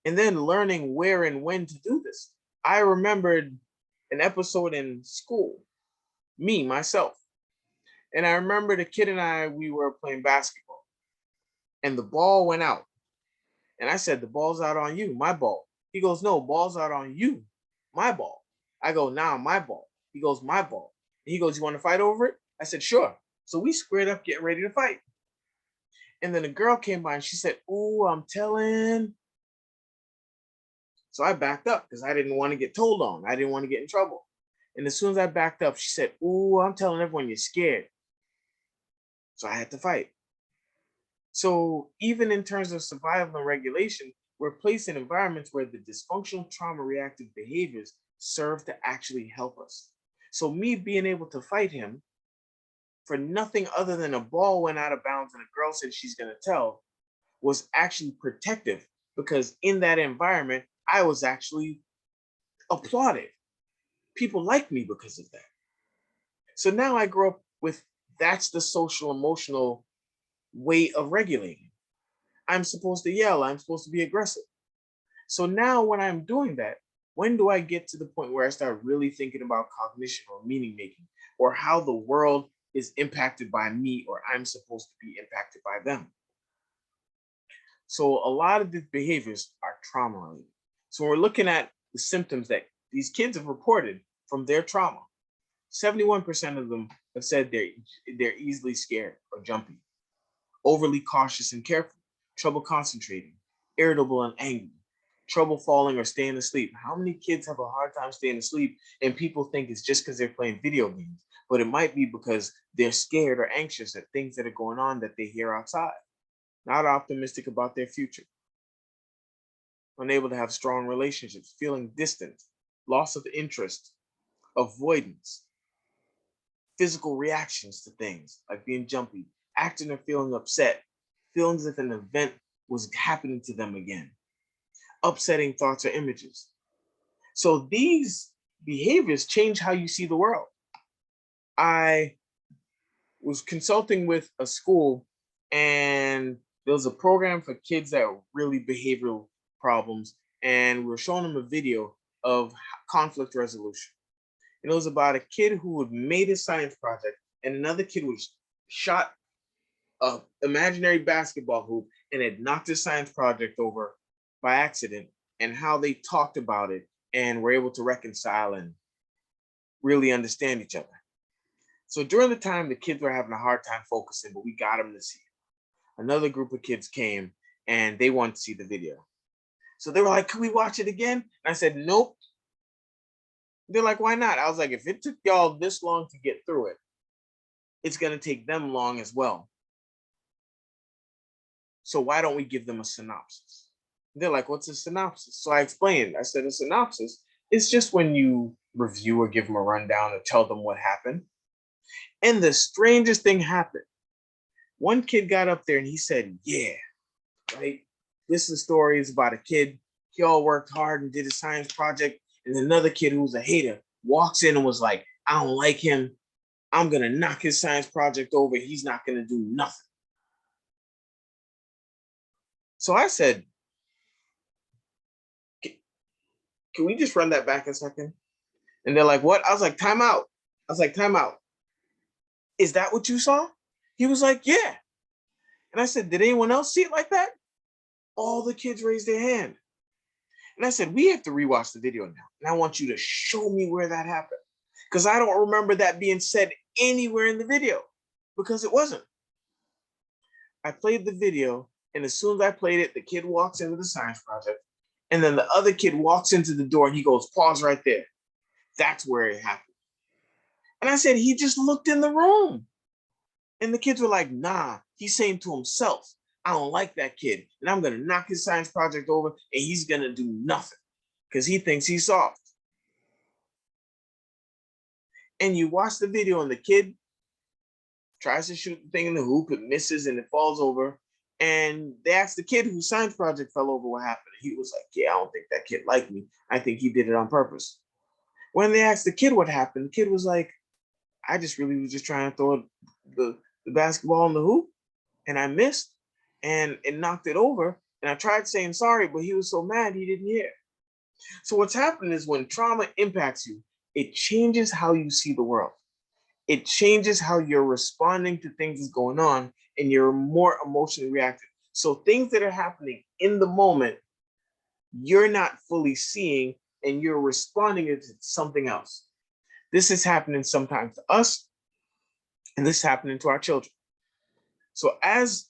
And then learning where and when to do this. I remembered an episode in school, myself. And I remember the kid and I, we were playing basketball and the ball went out. And I said, the ball's out on you, my ball. He goes, no, ball's out on you, my ball. I go, nah, my ball. He goes, my ball. And he goes, you want to fight over it? I said, sure. So we squared up, getting ready to fight. And then a girl came by and she said, ooh, I'm telling. So I backed up because I didn't want to get told on. I didn't want to get in trouble. And as soon as I backed up, she said, ooh, I'm telling everyone you're scared. So I had to fight. So even in terms of survival and regulation, we're placed in environments where the dysfunctional trauma reactive behaviors serve to actually help us. So me being able to fight him for nothing other than a ball went out of bounds and a girl said she's going to tell was actually protective because in that environment, I was actually applauded. People like me because of that. So now I grew up with that's the social emotional way of regulating. I'm supposed to yell, I'm supposed to be aggressive. So now when I'm doing that, when do I get to the point where I start really thinking about cognition or meaning making or how the world is impacted by me or I'm supposed to be impacted by them? So a lot of these behaviors are trauma related. So we're looking at the symptoms that these kids have reported from their trauma. 71% of them have said they're easily scared or jumpy, overly cautious and careful, trouble concentrating, irritable and angry, trouble falling or staying asleep. How many kids have a hard time staying asleep and people think it's just because they're playing video games, but it might be because they're scared or anxious at things that are going on that they hear outside, not optimistic about their future, unable to have strong relationships, feeling distant, loss of interest, avoidance, physical reactions to things like being jumpy, acting or feeling upset, feeling as if an event was happening to them again, upsetting thoughts or images. So these behaviors change how you see the world. I was consulting with a school and there was a program for kids that were really behavioral problems. And we were showing them a video of conflict resolution. And it was about a kid who had made a science project and another kid was shot an imaginary basketball hoop and had knocked his science project over by accident, and how they talked about it and were able to reconcile and really understand each other. So during the time, the kids were having a hard time focusing, but we got them to see it. Another group of kids came and they wanted to see the video. So they were like, can we watch it again? And I said, nope. They're like, why not? I was like, if it took y'all this long to get through it, it's going to take them long as well. So why don't we give them a synopsis? They're like, what's a synopsis? So I explained. I said, a synopsis is just when you review or give them a rundown or tell them what happened. And the strangest thing happened. One kid got up there and he said, yeah, right? This is a story. It's about a kid. He all worked hard and did a science project. And another kid who was a hater walks in and was like, I don't like him. I'm going to knock his science project over. He's not going to do nothing. So I said, can we just run that back a second? And they're like, what? I was like, time out. I was like, time out. Is that what you saw? He was like, yeah. And I said, did anyone else see it like that? All the kids raised their hand. And I said, we have to rewatch the video now. And I want you to show me where that happened. Because I don't remember that being said anywhere in the video, because it wasn't. I played the video, and as soon as I played it, the kid walks into the science project, and then the other kid walks into the door and he goes, pause right there. That's where it happened. And I said, he just looked in the room. And the kids were like, nah, he's saying to himself, I don't like that kid, and I'm gonna knock his science project over, and he's gonna do nothing because he thinks he's soft. And you watch the video, and the kid tries to shoot the thing in the hoop, it misses, and it falls over. And they asked the kid whose science project fell over what happened. He was like, yeah, I don't think that kid liked me. I think he did it on purpose. When they asked the kid what happened, the kid was like, I just really was just trying to throw the basketball in the hoop, and I missed, and it knocked it over. And I tried saying sorry, but he was so mad he didn't hear. So what's happening is when trauma impacts you, it changes how you see the world. It changes how you're responding to things that's going on, and you're more emotionally reactive. So things that are happening in the moment, you're not fully seeing, and you're responding to something else. This is happening sometimes to us, and this is happening to our children. So as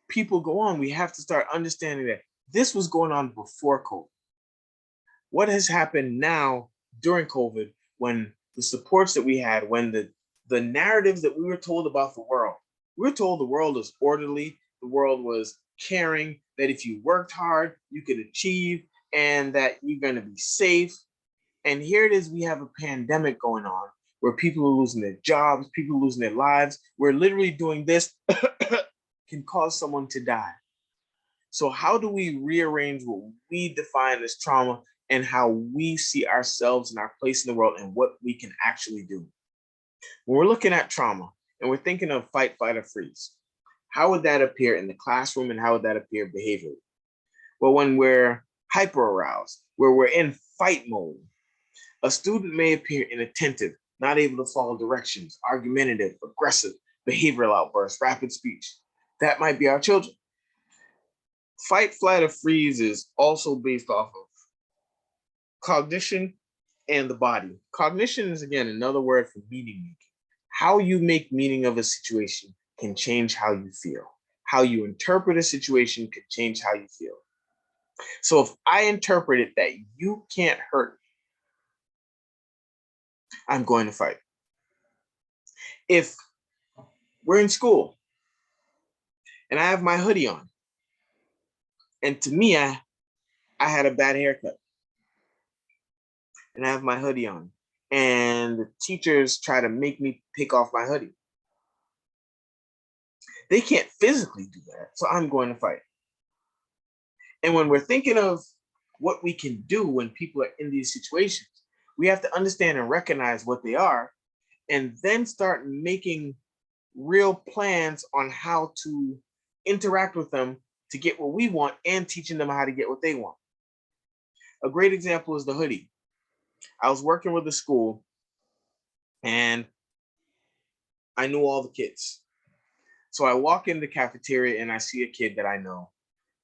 people go on, we have to start understanding that this was going on before COVID. What has happened now during COVID, when the supports that we had, when the narratives that we were told about the world, we were told the world was orderly, the world was caring, that if you worked hard, you could achieve, and that you're going to be safe. And here it is, we have a pandemic going on where people are losing their jobs, people are losing their lives. We're literally doing this can cause someone to die. So how do we rearrange what we define as trauma and how we see ourselves and our place in the world and what we can actually do? When we're looking at trauma and we're thinking of fight, flight, or freeze, how would that appear in the classroom, and how would that appear behaviorally? Well, when we're hyper aroused, where we're in fight mode, a student may appear inattentive, not able to follow directions, argumentative, aggressive, behavioral outbursts, rapid speech. That might be our children. Fight, flight, or freeze is also based off of cognition and the body. Cognition is, again, another word for meaning making. How you make meaning of a situation can change how you feel. How you interpret a situation can change how you feel. So if I interpret it that you can't hurt me, I'm going to fight. If we're in school and I have my hoodie on, and to me, I had a bad haircut, and I have my hoodie on, and the teachers try to make me take off my hoodie. They can't physically do that, so I'm going to fight. And when we're thinking of what we can do when people are in these situations, we have to understand and recognize what they are, and then start making real plans on how to interact with them to get what we want, and teaching them how to get what they want. A great example is the hoodie. I was working with a school, and I knew all the kids. So I walk in the cafeteria and I see a kid that I know,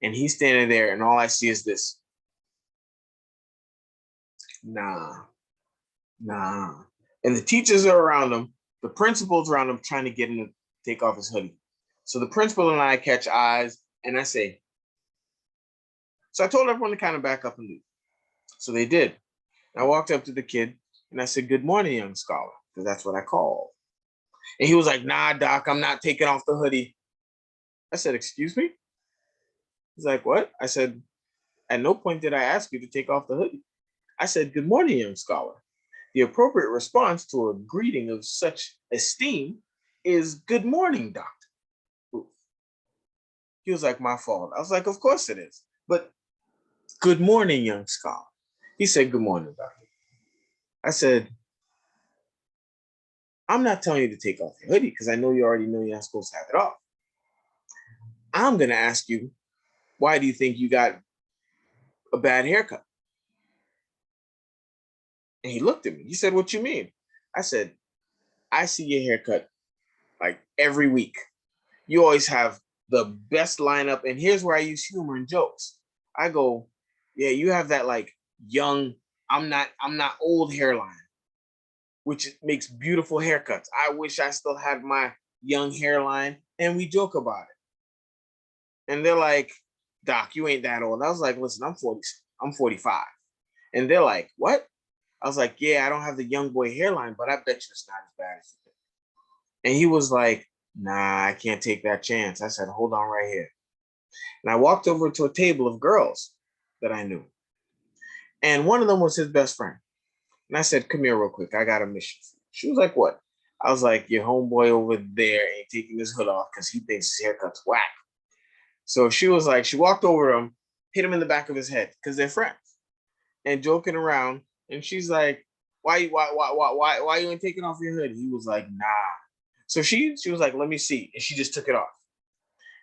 and he's standing there, and all I see is this. Nah. And the teachers are around him, the principal's around him trying to get him to take off his hoodie. So the principal and I catch eyes, and I say, so I told everyone to kind of back up and leave. So they did. I walked up to the kid and I said, good morning, young scholar, because that's what I called. And he was like, nah, doc, I'm not taking off the hoodie. I said, excuse me? He's like, what? I said, at no point did I ask you to take off the hoodie. I said, good morning, young scholar. The appropriate response to a greeting of such esteem is good morning, doctor. Oof. He was like, my fault. I was like, of course it is. But good morning, young scholar. He said, good morning, doctor. I said, I'm not telling you to take off your hoodie because I know you already know you're not supposed to have it off. I'm going to ask you, why do you think you got a bad haircut? And he looked at me. He said, what you mean? I said, I see your haircut like every week. You always have the best lineup. And here's where I use humor and jokes. I go, yeah, you have that like young, I'm not old hairline, which makes beautiful haircuts. I wish I still had my young hairline. And we joke about it. And they're like, Doc, you ain't that old. I was like, listen, I'm 45. And they're like, what? I was like, yeah, I don't have the young boy hairline, but I bet you it's not as bad as you think. And he was like, nah, I can't take that chance. I said, hold on right here. And I walked over to a table of girls that I knew. And one of them was his best friend. And I said, come here real quick. I got a mission. She was like, what? I was like, your homeboy over there ain't taking his hood off because he thinks his haircut's whack. So she was like, she walked over to him, hit him in the back of his head because they're friends and joking around. And she's like, why you ain't taking off your hood? He was like, nah. So she was like, let me see. And she just took it off.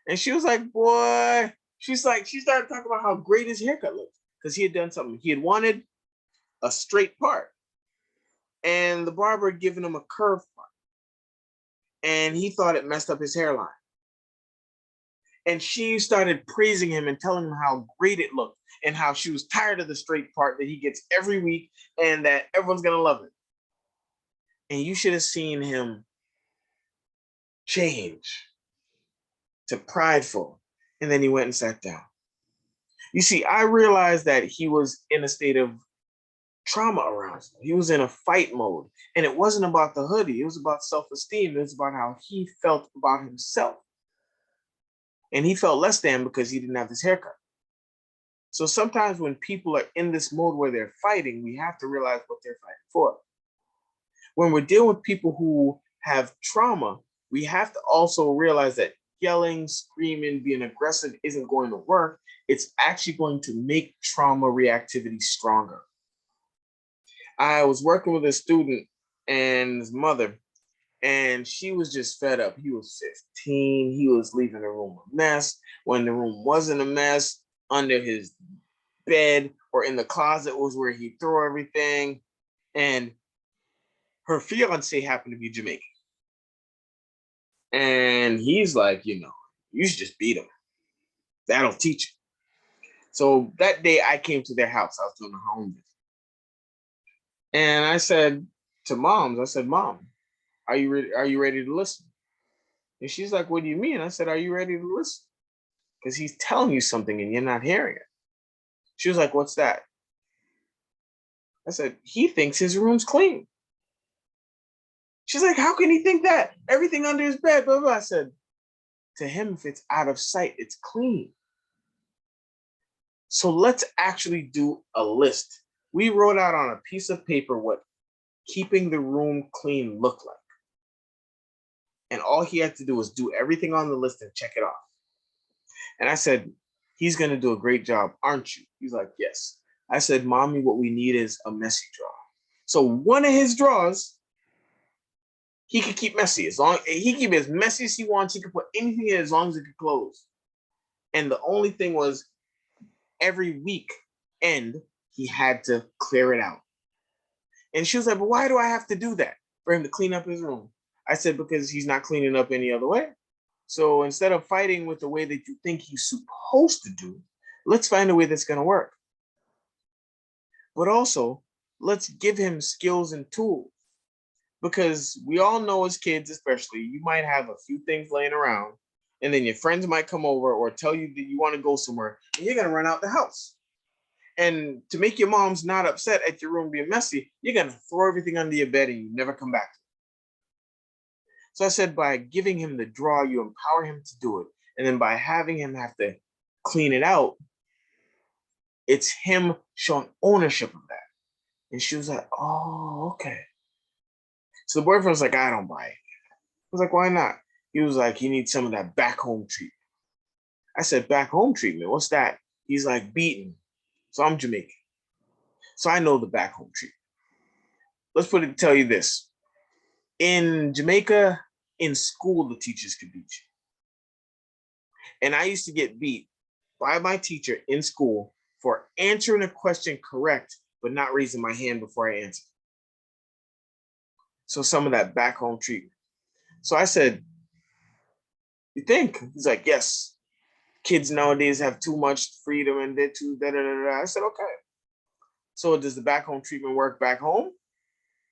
And she was like, boy, she started talking about how great his haircut looked because he had done something. He had wanted a straight part. And the barber had given him a curved part. And he thought it messed up his hairline. And she started praising him and telling him how great it looked and how she was tired of the straight part that he gets every week and that everyone's going to love it. And you should have seen him change to prideful. And then he went and sat down. You see, I realized that he was in a state of trauma arousal. He was in a fight mode. And it wasn't about the hoodie. It was about self-esteem. It was about how he felt about himself. And he felt less than because he didn't have this haircut. So sometimes when people are in this mode where they're fighting, we have to realize what they're fighting for. When we're dealing with people who have trauma, we have to also realize that yelling, screaming, being aggressive isn't going to work. It's actually going to make trauma reactivity stronger. I was working with a student and his mother, and she was just fed up. He was 15. He was leaving the room a mess. When the room wasn't a mess, under his bed or in the closet was where he threw everything. And her fiance happened to be Jamaican. And he's like, you should just beat him. That'll teach you. So that day I came to their house. I was doing a home visit. And I said to Mom, are you ready to listen? And she's like, what do you mean? I said, are you ready to listen? Because he's telling you something and you're not hearing it. She was like, what's that? I said, he thinks his room's clean. She's like, how can he think that? Everything under his bed, blah, blah. I said, to him, if it's out of sight, it's clean. So let's actually do a list. We wrote out on a piece of paper what keeping the room clean looked like. And all he had to do was do everything on the list and check it off. And I said, he's going to do a great job, aren't you? He's like, yes. I said, Mommy, what we need is a messy drawer. So one of his drawers, he could keep messy. He can keep it as messy as he wants. He could put anything in as long as it could close. And the only thing was every week end, he had to clear it out. And she was like, but why do I have to do that for him to clean up his room? I said, because he's not cleaning up any other way. So instead of fighting with the way that you think he's supposed to do, let's find a way that's going to work. But also, let's give him skills and tools. Because we all know as kids, especially, you might have a few things laying around, and then your friends might come over or tell you that you want to go somewhere, and you're going to run out the house. And to make your moms not upset at your room being messy, you're going to throw everything under your bed and you never come back to it. So I said, by giving him the drawer, you empower him to do it. And then by having him have to clean it out, it's him showing ownership of that. And she was like, oh, okay. So the boyfriend was like, I don't buy it. I was like, why not? He was like, he needs some of that back home treatment. I said, back home treatment? What's that? He's like, beaten. So I'm Jamaican. So I know the back home treatment. Let's tell you this. In Jamaica, in school, the teachers could beat you. And I used to get beat by my teacher in school for answering a question correct, but not raising my hand before I answered. So some of that back home treatment. So I said, you think? He's like, yes. Kids nowadays have too much freedom and they're too da da da da. I said, okay. So does the back home treatment work back home?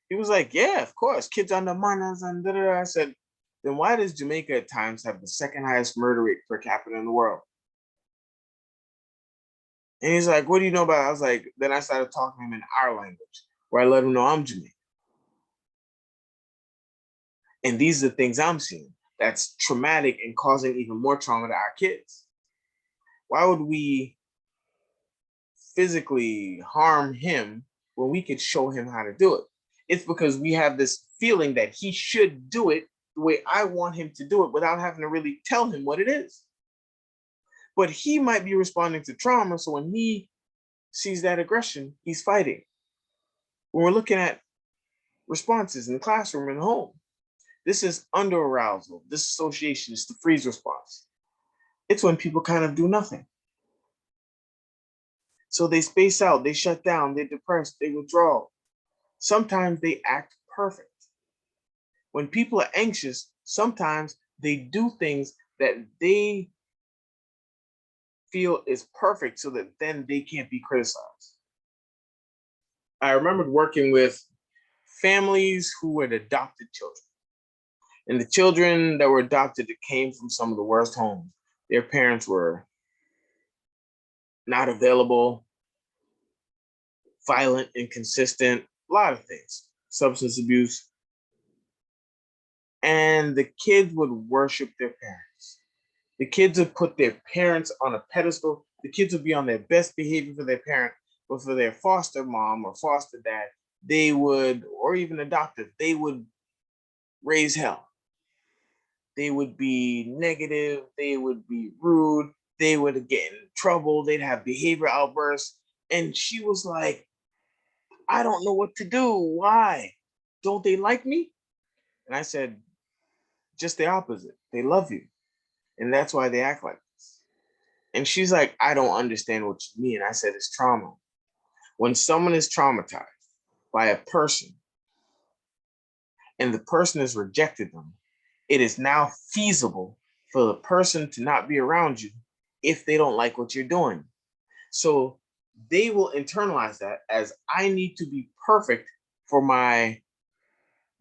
He was like, yeah, of course. Kids on the manas and da da da. I said, then why does Jamaica at times have the second highest murder rate per capita in the world? And he's like, what do you know about it? I was like, then I started talking to him in our language, where I let him know I'm Jamaican. And these are the things I'm seeing that's traumatic and causing even more trauma to our kids. Why would we physically harm him when we could show him how to do it? It's because we have this feeling that he should do it the way I want him to do it without having to really tell him what it is. But he might be responding to trauma, so when he sees that aggression, he's fighting. When we're looking at responses in the classroom and home, this is under arousal, disassociation, it's the freeze response. It's when people kind of do nothing. So they space out, they shut down, they're depressed, they withdraw. Sometimes they act perfect. When people are anxious, sometimes they do things that they feel is perfect so that then they can't be criticized. I remembered working with families who had adopted children. And the children that were adopted came from some of the worst homes. Their parents were not available, violent, inconsistent, a lot of things, substance abuse. And the kids would worship their parents. The kids would put their parents on a pedestal. The kids would be on their best behavior for their parent, but for their foster mom or foster dad, they would, or even adoptive, they would raise hell. They would be negative, they would be rude, they would get in trouble, they'd have behavior outbursts. And she was like, I don't know what to do. Why? Don't they like me? And I said, just the opposite. They love you. And that's why they act like this. And she's like, I don't understand what you mean. I said, it's trauma. When someone is traumatized by a person and the person has rejected them, it is now feasible for the person to not be around you if they don't like what you're doing. So they will internalize that as I need to be perfect for my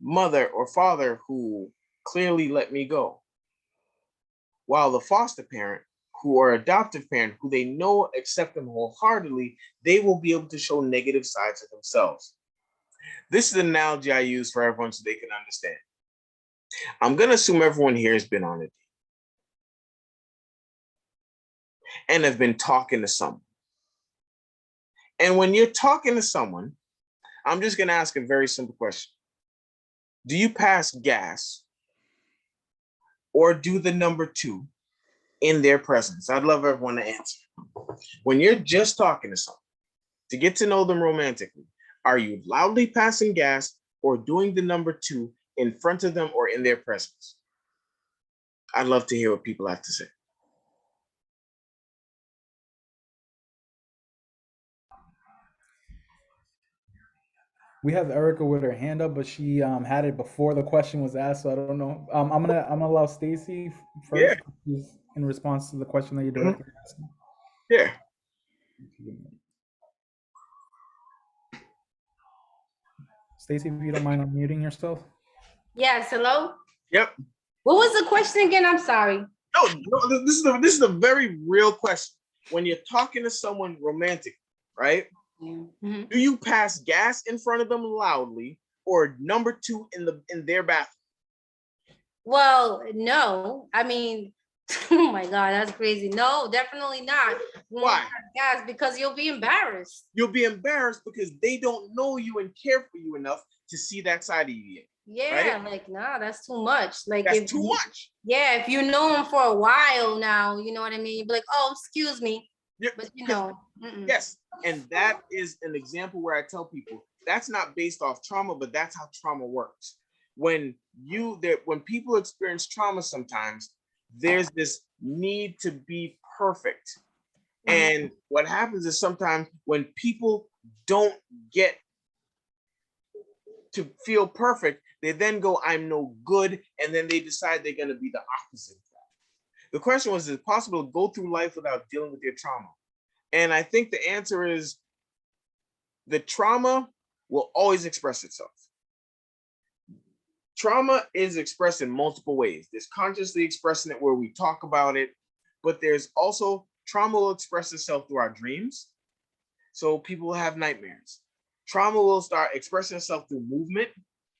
mother or father who clearly let me go. While the foster parent who are adoptive parent who they know accept them wholeheartedly, they will be able to show negative sides of themselves. This is an analogy I use for everyone so they can understand. I'm going to assume everyone here has been on it and have been talking to someone. And when you're talking to someone, I'm just going to ask a very simple question. Do you pass gas or do the number 2 in their presence? I'd love everyone to answer. When you're just talking to someone, to get to know them romantically, are you loudly passing gas or doing the number 2 in front of them or in their presence? I'd love to hear what people have to say. We have Erica with her hand up, but she had it before the question was asked, so I don't know. I'm gonna allow Stacy first. Yeah. In response to the question that you directly asked. Yeah. Stacy, if you don't mind unmuting yourself. Yes, hello? Yep. What was the question again? I'm sorry. No, this is a very real question. When you're talking to someone romantic, right? Mm-hmm. Do you pass gas in front of them loudly or number 2 in their bathroom? Well, no. I mean, oh my God, that's crazy. No, definitely not. Why? Yes, because you'll be embarrassed. You'll be embarrassed because they don't know you and care for you enough to see that side of you. Yeah, right? like, nah, that's too much. Like, That's too much. Yeah, if you know him for a while now, you know what I mean? You'd be like, oh, excuse me. Yeah, But you know. yes. And that is an example where I tell people that's not based off trauma, but that's how trauma works. When people experience trauma, sometimes there's this need to be perfect. And what happens is sometimes when people don't get to feel perfect, they then go, I'm no good, and then they decide they're going to be the opposite of that. The question was, is it possible to go through life without dealing with your trauma? And I think the answer is the trauma will always express itself. Trauma is expressed in multiple ways. There's consciously expressing it where we talk about it, but there's also trauma will express itself through our dreams. So people will have nightmares. Trauma will start expressing itself through movement.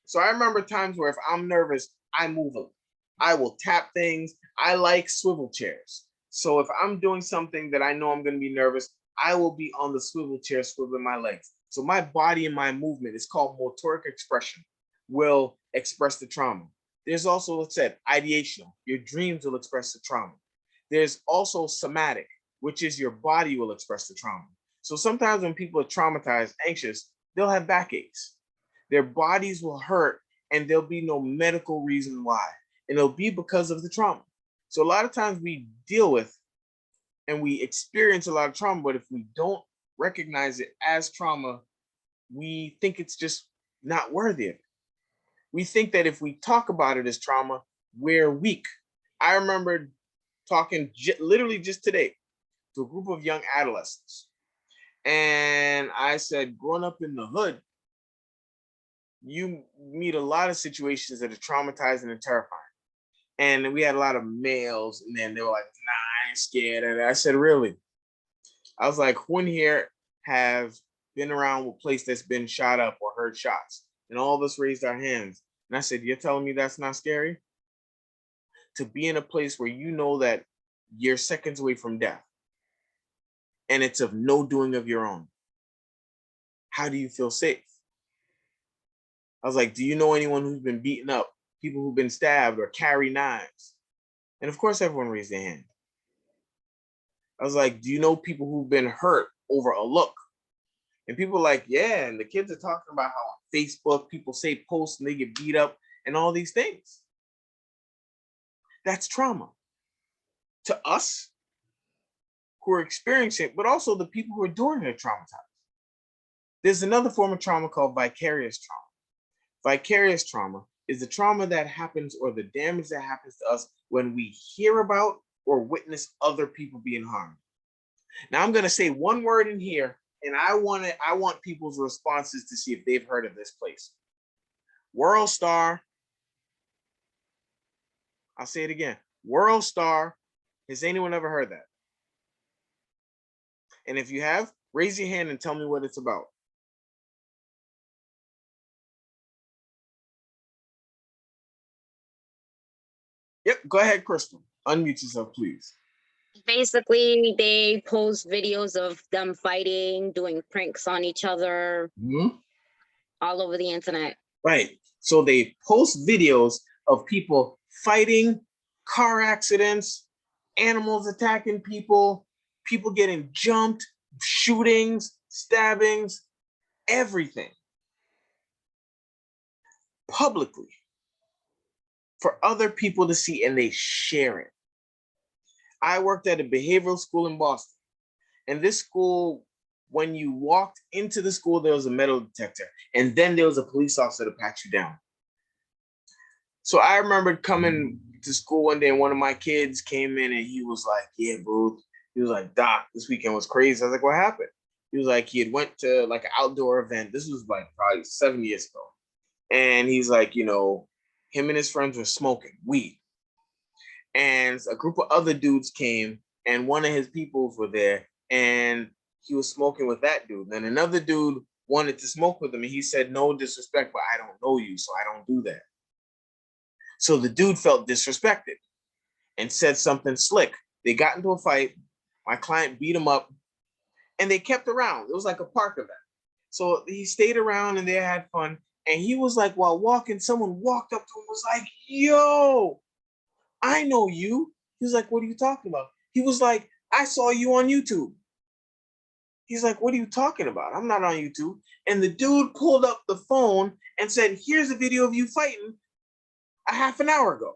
So I remember times where if I'm nervous, I move a lot. I will tap things. I like swivel chairs. So if I'm doing something that I know I'm going to be nervous, I will be on the swivel chair, swiveling my legs. So my body and my movement is called motoric expression, will express the trauma. There's also, let's say, ideational. Your dreams will express the trauma. There's also somatic, which is your body will express the trauma. So sometimes when people are traumatized, anxious, they'll have backaches. Their bodies will hurt and there'll be no medical reason why. And it'll be because of the trauma. So a lot of times we deal with and we experience a lot of trauma, but if we don't recognize it as trauma, we think it's just not worthy of it. We think that if we talk about it as trauma, we're weak. I remember talking literally just today to a group of young adolescents. And I said, growing up in the hood, you meet a lot of situations that are traumatizing and terrifying. And we had a lot of males, and then they were like, nah, I ain't scared. And I said, really? I was like, who in here have been around a place that's been shot up or heard shots? And all of us raised our hands. And I said, you're telling me that's not scary? To be in a place where you know that you're seconds away from death, and it's of no doing of your own. How do you feel safe? I was like, do you know anyone who's been beaten up, people who've been stabbed or carry knives? And of course, everyone raised their hand. I was like, do you know people who've been hurt over a look? And people were like, yeah, and the kids are talking about how on Facebook, people say posts and they get beat up and all these things. That's trauma. To us who are experiencing it, but also the people who are doing it are traumatized. There's another form of trauma called vicarious trauma. Vicarious trauma is the trauma that happens or the damage that happens to us when we hear about or witness other people being harmed. Now I'm going to say one word in here, and I want people's responses to see if they've heard of this place. World Star. I'll say it again. World Star. Has anyone ever heard that? And if you have, raise your hand and tell me what it's about. Yep, go ahead, Crystal. Unmute yourself, please. Basically, they post videos of them fighting, doing pranks on each other, all over the internet. Right. So they post videos of people fighting, car accidents, animals attacking people, people getting jumped, shootings, stabbings, everything. Publicly. For other people to see, and they share it. I worked at a behavioral school in Boston, and this school, when you walked into the school, there was a metal detector, and then there was a police officer to pat you down. So I remember coming to school one day, and one of my kids came in, and he was like, yeah, bro. He was like, Doc, this weekend was crazy. I was like, what happened? He was like, he had went to like an outdoor event. This was like probably 7 years ago. And he's like, you know, him and his friends were smoking weed. And a group of other dudes came, and one of his peoples were there, and he was smoking with that dude. Then another dude wanted to smoke with him, and he said, no disrespect, but I don't know you, so I don't do that. So the dude felt disrespected and said something slick. They got into a fight. My client beat him up, and they kept around. It was like a park event. So he stayed around, and they had fun. And he was like, while walking, someone walked up to him and was like, yo, I know you. He was like, what are you talking about? He was like, I saw you on YouTube. He's like, what are you talking about? I'm not on YouTube. And the dude pulled up the phone and said, here's a video of you fighting a half an hour ago.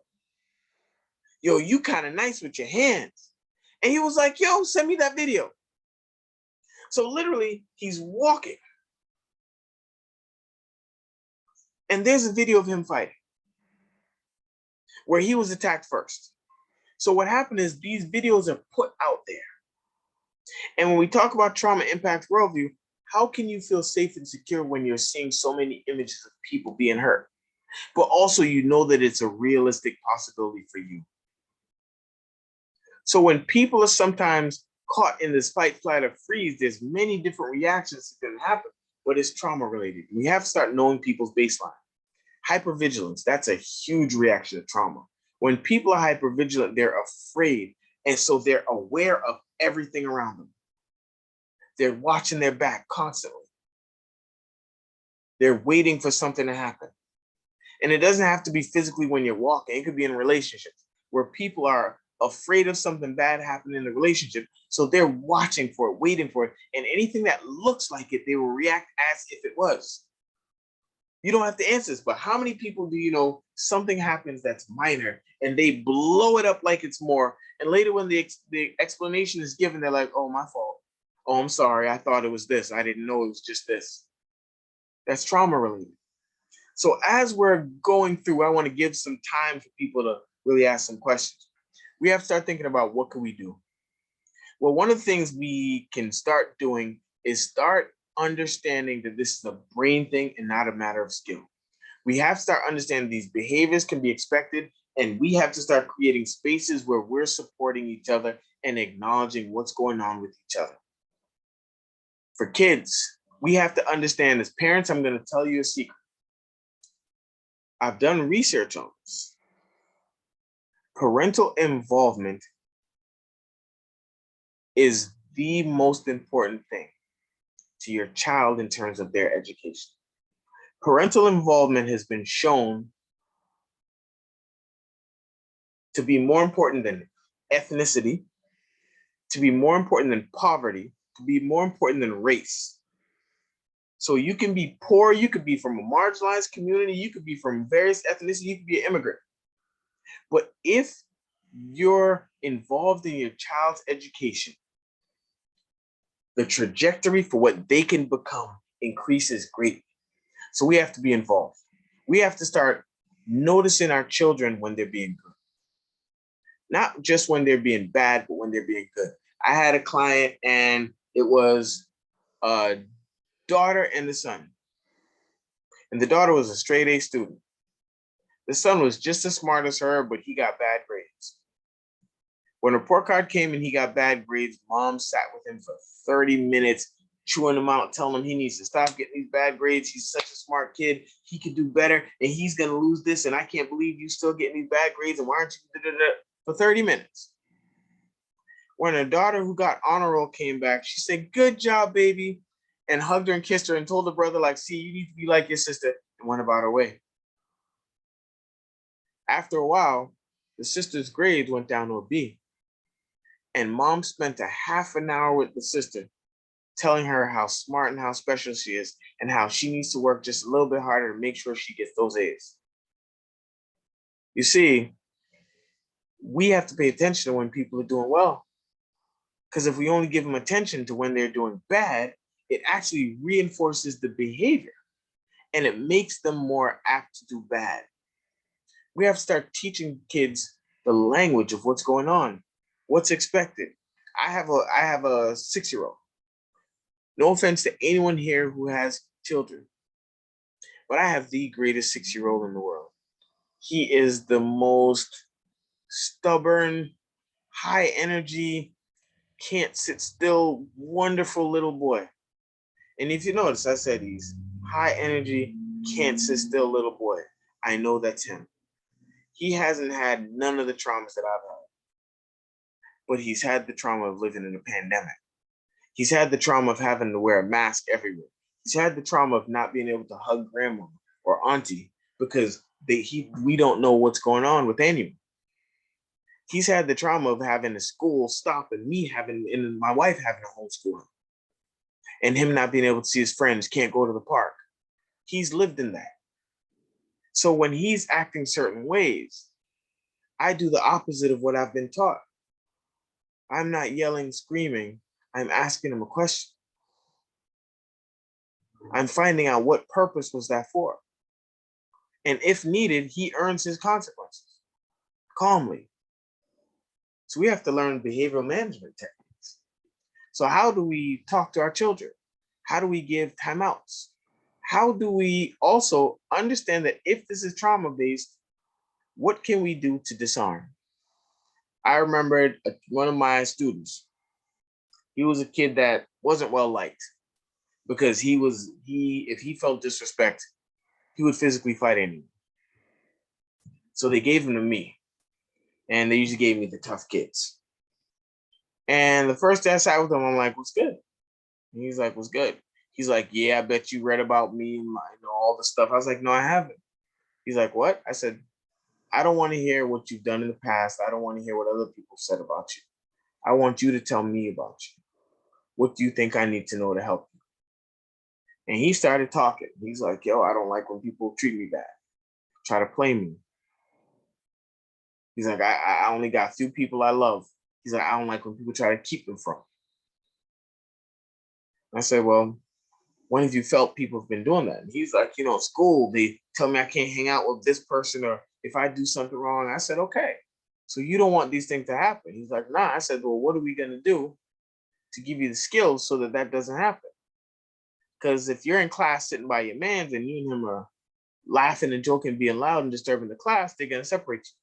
Yo, you kind of nice with your hands. And he was like, yo, send me that video. So literally, he's walking. And there's a video of him fighting where he was attacked first. So what happened is these videos are put out there. And when we talk about trauma impact worldview, how can you feel safe and secure when you're seeing so many images of people being hurt? But also you know that it's a realistic possibility for you. So when people are sometimes caught in this fight, flight, or freeze, there's many different reactions that can happen, but it's trauma related. We have to start knowing people's baseline. Hypervigilance, that's a huge reaction to trauma. When people are hypervigilant, they're afraid. And so they're aware of everything around them. They're watching their back constantly. They're waiting for something to happen. And it doesn't have to be physically when you're walking. It could be in relationships where people are afraid of something bad happening in the relationship. So they're watching for it, waiting for it. And anything that looks like it, they will react as if it was. You don't have to answer this, but how many people do you know something happens that's minor and they blow it up like it's more, and later when the explanation is given, they're like, oh, my fault. Oh, I'm sorry, I thought it was this. I didn't know it was just this. That's trauma related. So as we're going through, I want to give some time for people to really ask some questions. We have to start thinking about what can we do? Well, one of the things we can start doing is start understanding that this is a brain thing and not a matter of skill. We have to start understanding these behaviors can be expected, and we have to start creating spaces where we're supporting each other and acknowledging what's going on with each other. For kids, we have to understand, as parents, I'm going to tell you a secret. I've done research on this. Parental involvement is the most important thing to your child in terms of their education. Parental involvement has been shown to be more important than ethnicity, to be more important than poverty, to be more important than race. So you can be poor, you could be from a marginalized community, you could be from various ethnicities, you could be an immigrant. But if you're involved in your child's education, the trajectory for what they can become increases greatly. So we have to be involved. We have to start noticing our children when they're being good. Not just when they're being bad, but when they're being good. I had a client and it was a daughter and the son. And the daughter was a straight A student. The son was just as smart as her, but he got bad grades. When a report card came and he got bad grades, mom sat with him for 30 minutes, chewing him out, telling him he needs to stop getting these bad grades. He's such a smart kid. He could do better, and he's going to lose this. And I can't believe you still getting these bad grades. And why aren't you for 30 minutes? When her daughter who got honor roll came back, she said, good job, baby, and hugged her and kissed her and told her brother, like, see, you need to be like your sister, and went about her way. After a while, the sister's grades went down to a B. And mom spent a half an hour with the sister, telling her how smart and how special she is and how she needs to work just a little bit harder to make sure she gets those A's. You see, we have to pay attention to when people are doing well. Because if we only give them attention to when they're doing bad, it actually reinforces the behavior and it makes them more apt to do bad. We have to start teaching kids the language of what's going on, what's expected. I have a 6-year-old. No offense to anyone here who has children, but I have the greatest 6-year-old in the world. He is the most stubborn, high energy, can't sit still, wonderful little boy. And if you notice, I said he's high energy, can't sit still little boy. I know that's him. He hasn't had none of the traumas that I've had, but he's had the trauma of living in a pandemic. He's had the trauma of having to wear a mask everywhere. He's had the trauma of not being able to hug grandma or auntie because we don't know what's going on with anyone. He's had the trauma of having the school stop and my wife having to homeschool him, and him not being able to see his friends, can't go to the park. He's lived in that. So when he's acting certain ways, I do the opposite of what I've been taught. I'm not yelling, screaming. I'm asking him a question. I'm finding out what purpose was that for. And if needed, he earns his consequences calmly. So we have to learn behavioral management techniques. So how do we talk to our children? How do we give timeouts? How do we also understand that if this is trauma-based, what can we do to disarm? I remembered one of my students. He was a kid that wasn't well liked because if he felt disrespect, he would physically fight anyone. So they gave him to me, and they usually gave me the tough kids. And the first day I sat with him, I'm like, "What's good?" And he's like, "What's good?" He's like, "Yeah, I bet you read about me and all the stuff." I was like, "No, I haven't." He's like, "What?" I said, "I don't want to hear what you've done in the past. I don't want to hear what other people said about you. I want you to tell me about you. What do you think I need to know to help you?" And he started talking. He's like, "Yo, I don't like when people treat me bad, try to play me." He's like, I only got a few people I love. He's like, "I don't like when people try to keep them from." I said, "Well, when have you felt people have been doing that?" And he's like, "School, they tell me I can't hang out with this person, or if I do something wrong." I said, "Okay, so you don't want these things to happen." He's like, "Nah." I said, "Well, what are we going to do to give you the skills so that that doesn't happen?" Because if you're in class sitting by your mans and you and him are laughing and joking, being loud and disturbing the class, they're going to separate you.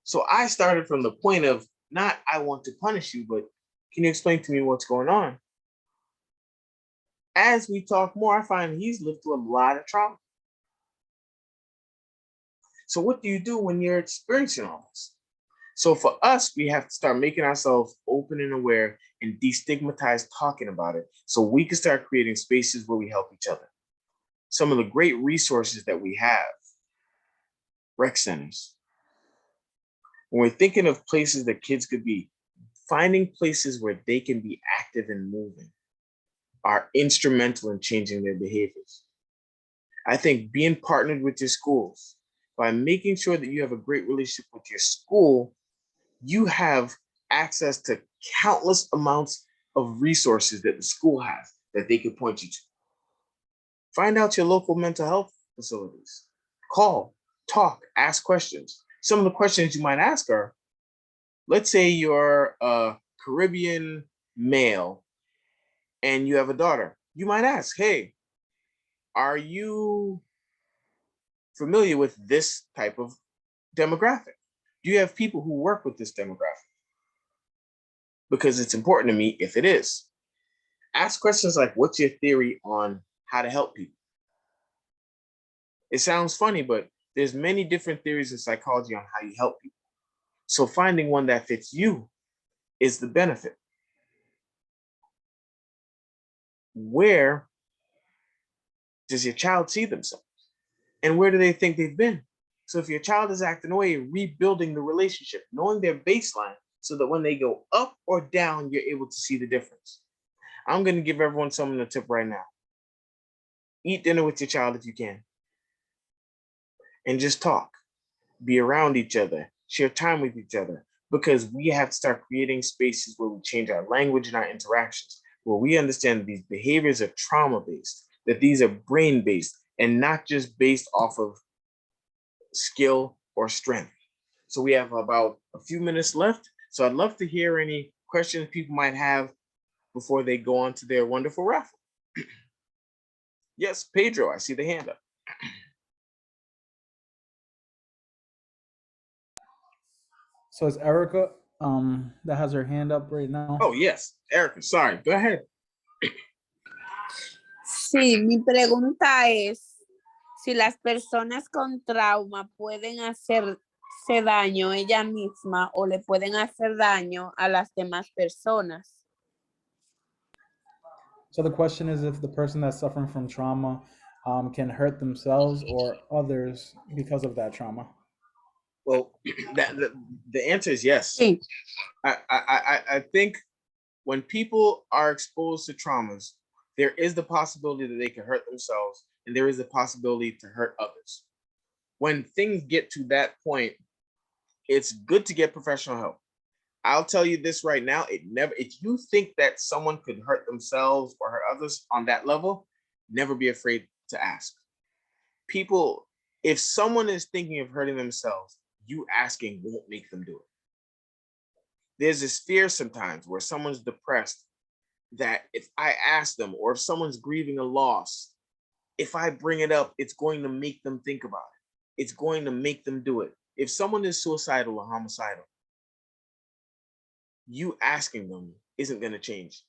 So I started from the point of not, I want to punish you, but can you explain to me what's going on? As we talk more, I find he's lived through a lot of trauma. So what do you do when you're experiencing all this? So for us, we have to start making ourselves open and aware and destigmatize talking about it so we can start creating spaces where we help each other. Some of the great resources that we have, rec centers. When we're thinking of places that kids could be, finding places where they can be active and moving are instrumental in changing their behaviors. I think being partnered with your schools, by making sure that you have a great relationship with your school, you have access to countless amounts of resources that the school has that they could point you to. Find out your local mental health facilities. Call, talk, ask questions. Some of the questions you might ask are, let's say you're a Caribbean male and you have a daughter. You might ask, "Hey, are you familiar with this type of demographic? Do you have people who work with this demographic? Because it's important to me if it is." Ask questions like, "What's your theory on how to help people?" It sounds funny, but there's many different theories in psychology on how you help people. So finding one that fits you is the benefit. Where does your child see themselves? And where do they think they've been? So if your child is acting away, rebuilding the relationship, knowing their baseline so that when they go up or down, you're able to see the difference. I'm going to give everyone something to tip right now. Eat dinner with your child if you can. And just talk. Be around each other. Share time with each other. Because we have to start creating spaces where we change our language and our interactions, where we understand that these behaviors are trauma-based, that these are brain-based, and not just based off of skill or strength. So we have about a few minutes left. So I'd love to hear any questions people might have before they go on to their wonderful raffle. Yes, Pedro, I see the hand up. So it's Erica that has her hand up right now. Oh, yes, Erica, sorry, go ahead. Sí, mi pregunta es si las personas con trauma pueden hacerse daño ella misma o le pueden hacer daño a las demás personas. So the question is if the person that's suffering from trauma can hurt themselves or others because of that trauma. Well, the answer is yes. Sí. I think when people are exposed to traumas, there is the possibility that they can hurt themselves, and there is the possibility to hurt others. When things get to that point, it's good to get professional help. I'll tell you this right now, if you think that someone could hurt themselves or hurt others on that level, never be afraid to ask. people, if someone is thinking of hurting themselves, you asking won't make them do it. There's this fear sometimes where someone's depressed that if I ask them, or if someone's grieving a loss, if I bring it up, it's going to make them think about it. It's going to make them do it. If someone is suicidal or homicidal, you asking them isn't going to change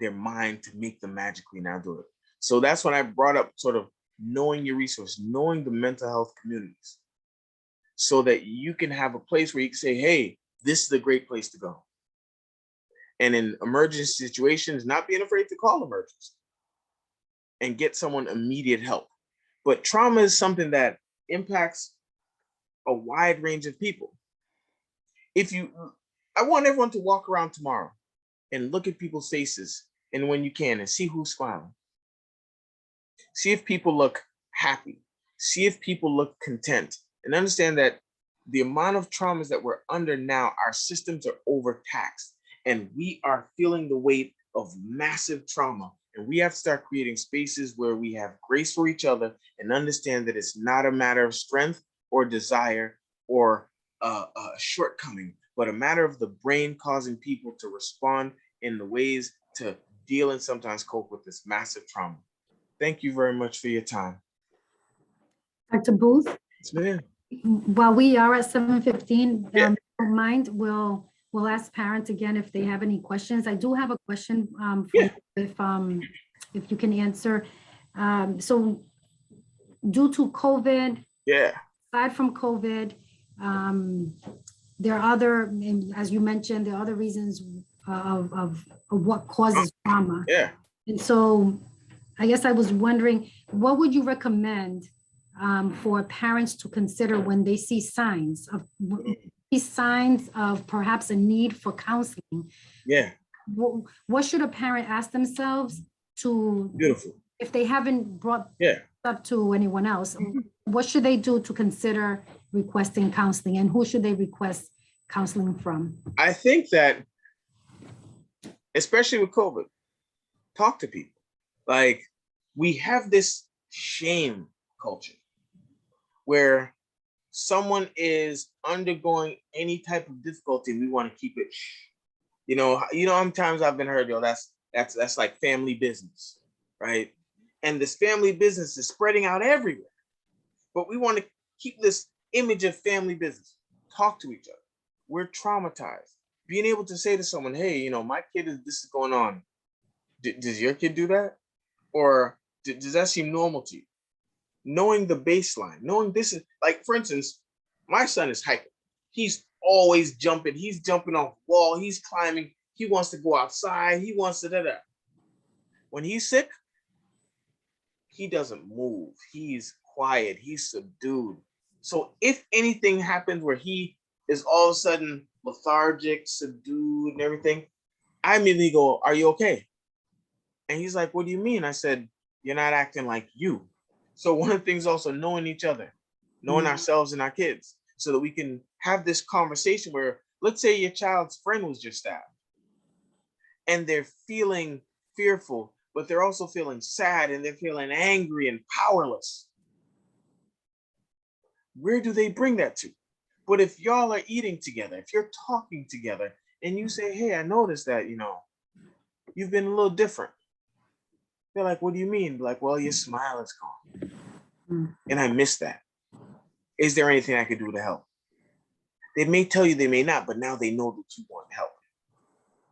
their mind to make them magically now do it. So that's when I brought up sort of knowing your resource, knowing the mental health communities, so that you can have a place where you can say, hey, this is a great place to go. And in emergency situations, not being afraid to call emergency and get someone immediate help. But trauma is something that impacts a wide range of people. I want everyone to walk around tomorrow and look at people's faces, and when you can, and see who's smiling. See if people look happy. See if people look content, and understand that the amount of traumas that we're under now, our systems are overtaxed, and we are feeling the weight of massive trauma. And we have to start creating spaces where we have grace for each other and understand that it's not a matter of strength or desire or a shortcoming, but a matter of the brain causing people to respond in the ways to deal and sometimes cope with this massive trauma. Thank you very much for your time. Dr. Booth, Yes, ma'am. while we are at 7:15, Yeah. don't mind, we'll ask parents again if they have any questions. I do have a question for Yeah. you, if you can answer. So due to COVID, Yeah. aside from COVID, there are other, and as you mentioned, there are other reasons of what causes trauma. Yeah. And so I guess I was wondering, what would you recommend for parents to consider when they see signs of perhaps a need for counseling? Yeah. What should a parent ask themselves to, Beautiful. if they haven't brought Yeah. up to anyone else, what should they do to consider requesting counseling, and who should they request counseling from? I think that, especially with COVID, talk to people. Like, we have this shame culture where someone is undergoing any type of difficulty, we want to keep it. You know how many times I've been heard, yo, that's like family business, right? And this family business is spreading out everywhere. But we want to keep this image of family business. Talk to each other. We're traumatized. Being able to say to someone, hey, my kid this is going on. Does your kid do that? Or does that seem normal to you? Knowing the baseline, knowing this is, like, for instance, my son is hyper. He's always jumping. He's jumping off the wall. He's climbing. He wants to go outside. He wants to da-da. When he's sick, he doesn't move. He's quiet. He's subdued. So if anything happens where he is all of a sudden lethargic, subdued, and everything, I immediately go, are you okay? And he's like, what do you mean? I said, you're not acting like you. So one of the things also knowing each other, knowing ourselves and our kids, so that we can have this conversation where, let's say your child's friend was just stabbed and they're feeling fearful, but they're also feeling sad and they're feeling angry and powerless. Where do they bring that to? But if y'all are eating together, if you're talking together and you say, hey, I noticed that, you've been a little different. They're like, what do you mean? Like, well, your smile is gone. And I miss that. Is there anything I could do to help? They may tell you, they may not, but now they know that you want help.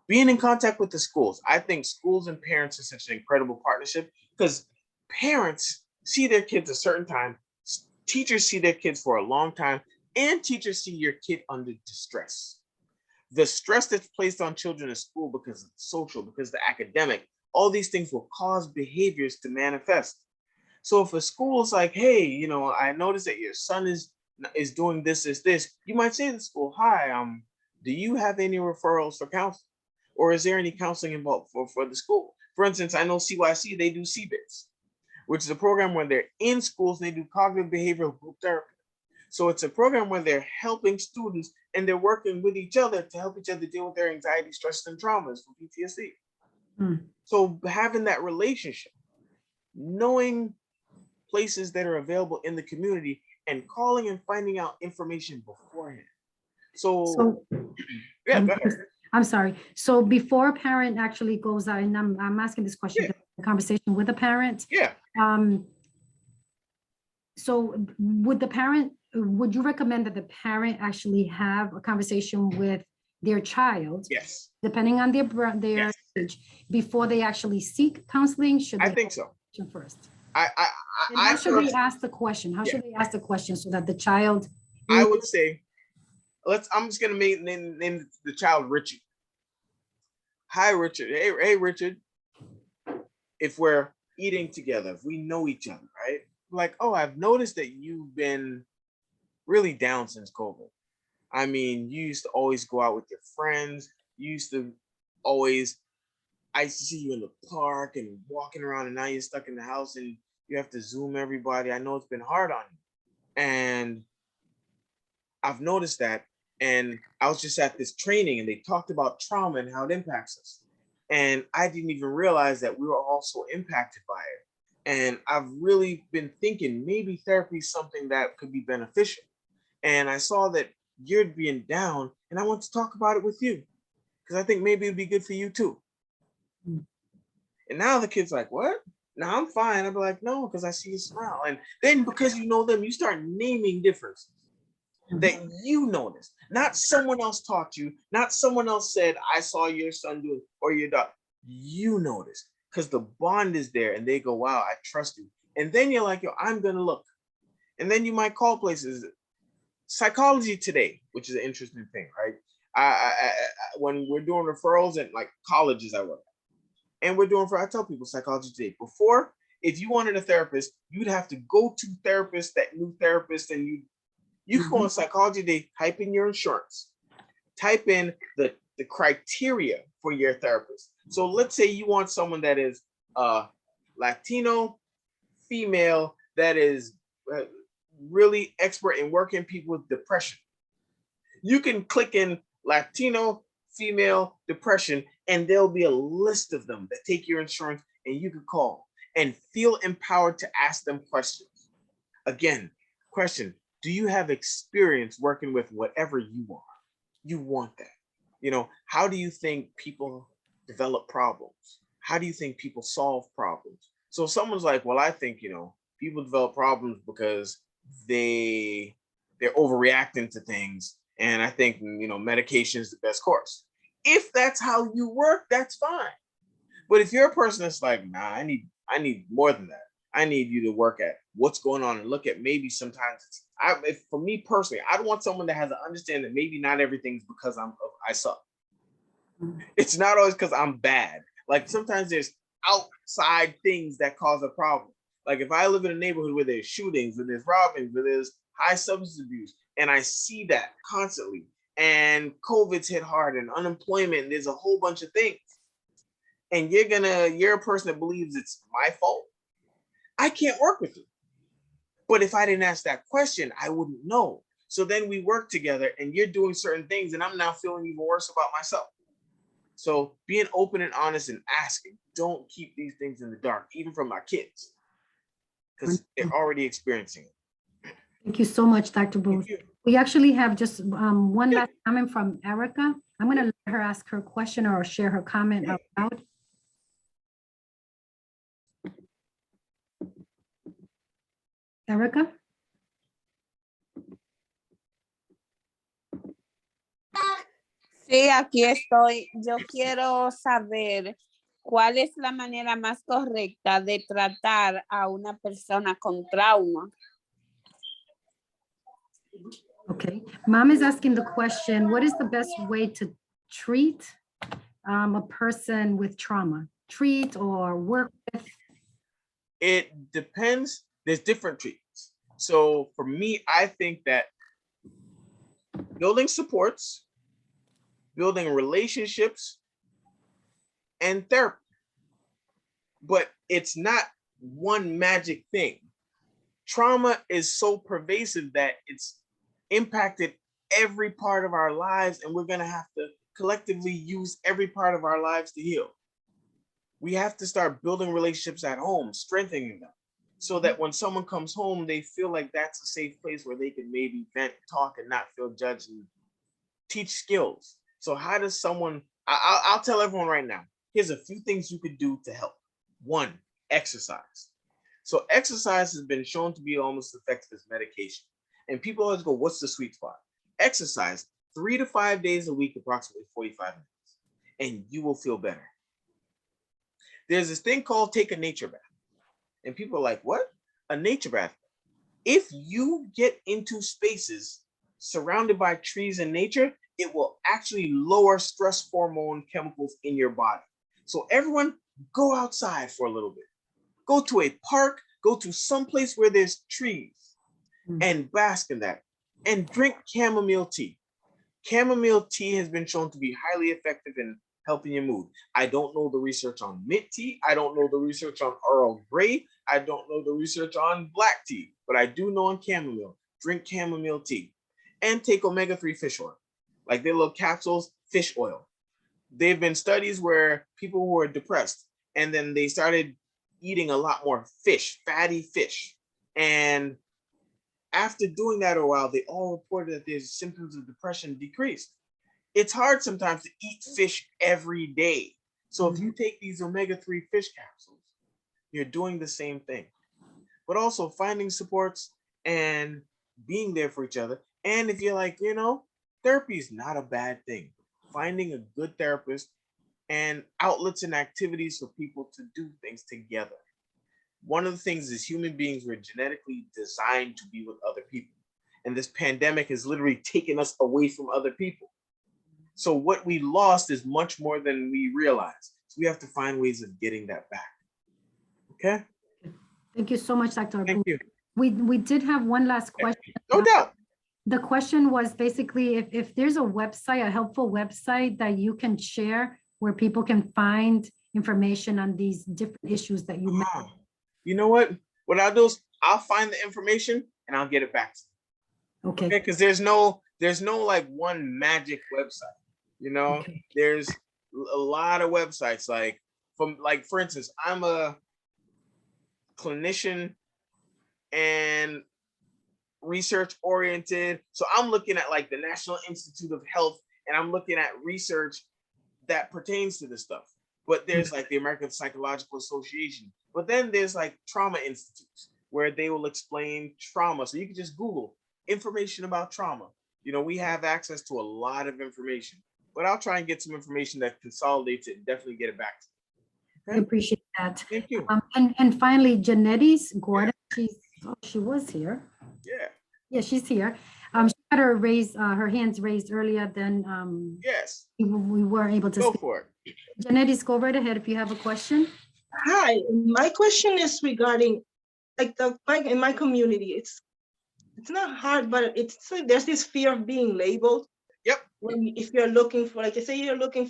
Being in contact with the schools. I think schools and parents are such an incredible partnership, because parents see their kids a certain time, teachers see their kids for a long time, and teachers see your kid under distress. The stress that's placed on children in school because of social, because of the academic, all these things will cause behaviors to manifest. So if a school is like, hey, I noticed that your son is doing this, you might say to the school, hi, do you have any referrals for counseling? Or is there any counseling involved for the school? For instance, I know CYC, they do CBITS, which is a program where they're in schools, they do cognitive behavioral group therapy. So it's a program where they're helping students and they're working with each other to help each other deal with their anxiety, stress, and traumas for PTSD. So having that relationship, knowing places that are available in the community and calling and finding out information beforehand. So yeah, go ahead. I'm sorry. So before a parent actually goes out, and I'm asking this question, Yeah. a conversation with a parent. Yeah. So would you recommend that the parent actually have a conversation with their child? Yes. Depending on their Yes. age, before they actually seek counseling? Should I they think so. first? And how should they ask the question? How should they ask the question so that the child? I would say, I'm just gonna name the child Richard. Hi, Richard. Hey, Richard. If we're eating together, if we know each other, right? Like, oh, I've noticed that you've been really down since COVID. I mean, you used to always go out with your friends. You used to always, I used to see you in the park and walking around, and now you're stuck in the house and you have to Zoom everybody. I know it's been hard on you. And I've noticed that. And I was just at this training and they talked about trauma and how it impacts us. And I didn't even realize that we were also impacted by it. And I've really been thinking maybe therapy is something that could be beneficial. And I saw that you're being down and I want to talk about it with you because I think maybe it'd be good for you too. And now the kid's like, what? No, I'm fine. I'd be like, no, because I see you smile. And then because you know them, you start naming differences that you noticed. Not someone else taught you, not someone else said, I saw your son do it or your daughter. You noticed because the bond is there and they go, wow, I trust you. And then you're like, yo, I'm going to look. And then you might call places. Psychology today, which is an interesting thing, right? When we're doing referrals at like colleges I work at, and I tell people psychology today. Before, if you wanted a therapist, you'd have to go to therapists that knew therapists, and you can go on psychology today, type in your insurance, type in the criteria for your therapist. So let's say you want someone that is Latino, female, that is really expert in working people with depression. You can click in Latino, female, depression, and there'll be a list of them that take your insurance, and you can call and feel empowered to ask them questions. Again, question, do you have experience working with whatever you are? You want that. You know, how do you think people develop problems? How do you think people solve problems? So if someone's like, well, I think, you know, people develop problems because they're overreacting to things. And I think, you know, medication is the best course. If that's how you work, that's fine. But if you're a person that's like, nah, I need more than that. I need you to work at what's going on and look at maybe sometimes for me personally, I'd want someone that has an understanding that maybe not everything's because I suck. It's not always because I'm bad. Like sometimes there's outside things that cause a problem. Like if I live in a neighborhood where there's shootings, where there's robbings, where there's high substance abuse, and I see that constantly, and COVID's hit hard and unemployment, and there's a whole bunch of things. And you're a person that believes it's my fault. I can't work with you. But if I didn't ask that question, I wouldn't know. So then we work together and you're doing certain things and I'm now feeling even worse about myself. So being open and honest and asking, don't keep these things in the dark, even from our kids, because they're already experiencing it. Thank you so much, Dr. Booth. We actually have just one last comment from Erica. I'm going to let her ask her question or share her comment out loud. Erica? Sí, aquí estoy. Yo quiero saber cuál es la manera más correcta de tratar a una persona con trauma. Okay, Mom is asking the question, what is the best way to treat a person with trauma? Treat or work with? It depends. There's different treatments. So for me, I think that building supports, building relationships, and therapy. But it's not one magic thing. Trauma is so pervasive that it's impacted every part of our lives, and we're going to have to collectively use every part of our lives to heal. We have to start building relationships at home, strengthening them. so that when someone comes home, they feel like that's a safe place where they can maybe vent, talk, and not feel judged, and teach skills. So how does someone, I'll tell everyone right now, here's a few things you could do to help. One, exercise. So exercise has been shown to be almost as effective as medication. And people always go, what's the sweet spot? Exercise 3 to 5 days a week, approximately 45 minutes, and you will feel better. There's this thing called take a nature bath. And people are like, what? A nature bath. If you get into spaces surrounded by trees and nature, it will actually lower stress hormone chemicals in your body. So everyone, go outside for a little bit. Go to a park, go to some place where there's trees and bask in that, and drink chamomile tea. Chamomile tea has been shown to be highly effective in helping your mood. I don't know the research on mint tea. I don't know the research on Earl Grey. I don't know the research on black tea, but I do know on chamomile. Drink chamomile tea and take omega-3 fish oil, like their little capsules, fish oil. There've been studies where people who are depressed, and then they started eating a lot more fish, fatty fish. And after doing that a while, they all reported that their symptoms of depression decreased. It's hard sometimes to eat fish every day. So if you take these omega-3 fish capsules, you're doing the same thing. But also finding supports and being there for each other. And if you're like, therapy is not a bad thing. Finding a good therapist and outlets and activities for people to do things together. One of the things is human beings were genetically designed to be with other people. And this pandemic has literally taken us away from other people. So what we lost is much more than we realized. So we have to find ways of getting that back. Okay? Thank you so much, Dr. Thank you. We did have one last question. No doubt. The question was basically if there's a website, a helpful website that you can share where people can find information on these different issues that you mentioned. You know what? What I'll do is I'll find the information and I'll get it back to you. Okay. Because there's no like one magic website. Okay. There's a lot of websites, for instance, I'm a clinician and research oriented. So I'm looking at like the National Institute of Health, and I'm looking at research that pertains to this stuff. But there's like the American Psychological Association. But then there's like trauma institutes where they will explain trauma. So you can just Google information about trauma. We have access to a lot of information, but I'll try and get some information that consolidates it and definitely get it back to you. Okay? I appreciate that. Thank you. And finally, Janetis Gordon, she was here. Yeah. Yeah, she's here. She had her hands raised earlier, then Yes. we weren't able to Go speak. for it. Janetis, go right ahead if you have a question. Hi, my question is regarding in my community. It's not hard, but it's like there's this fear of being labeled. Yep. If you're looking for, like I say, you're looking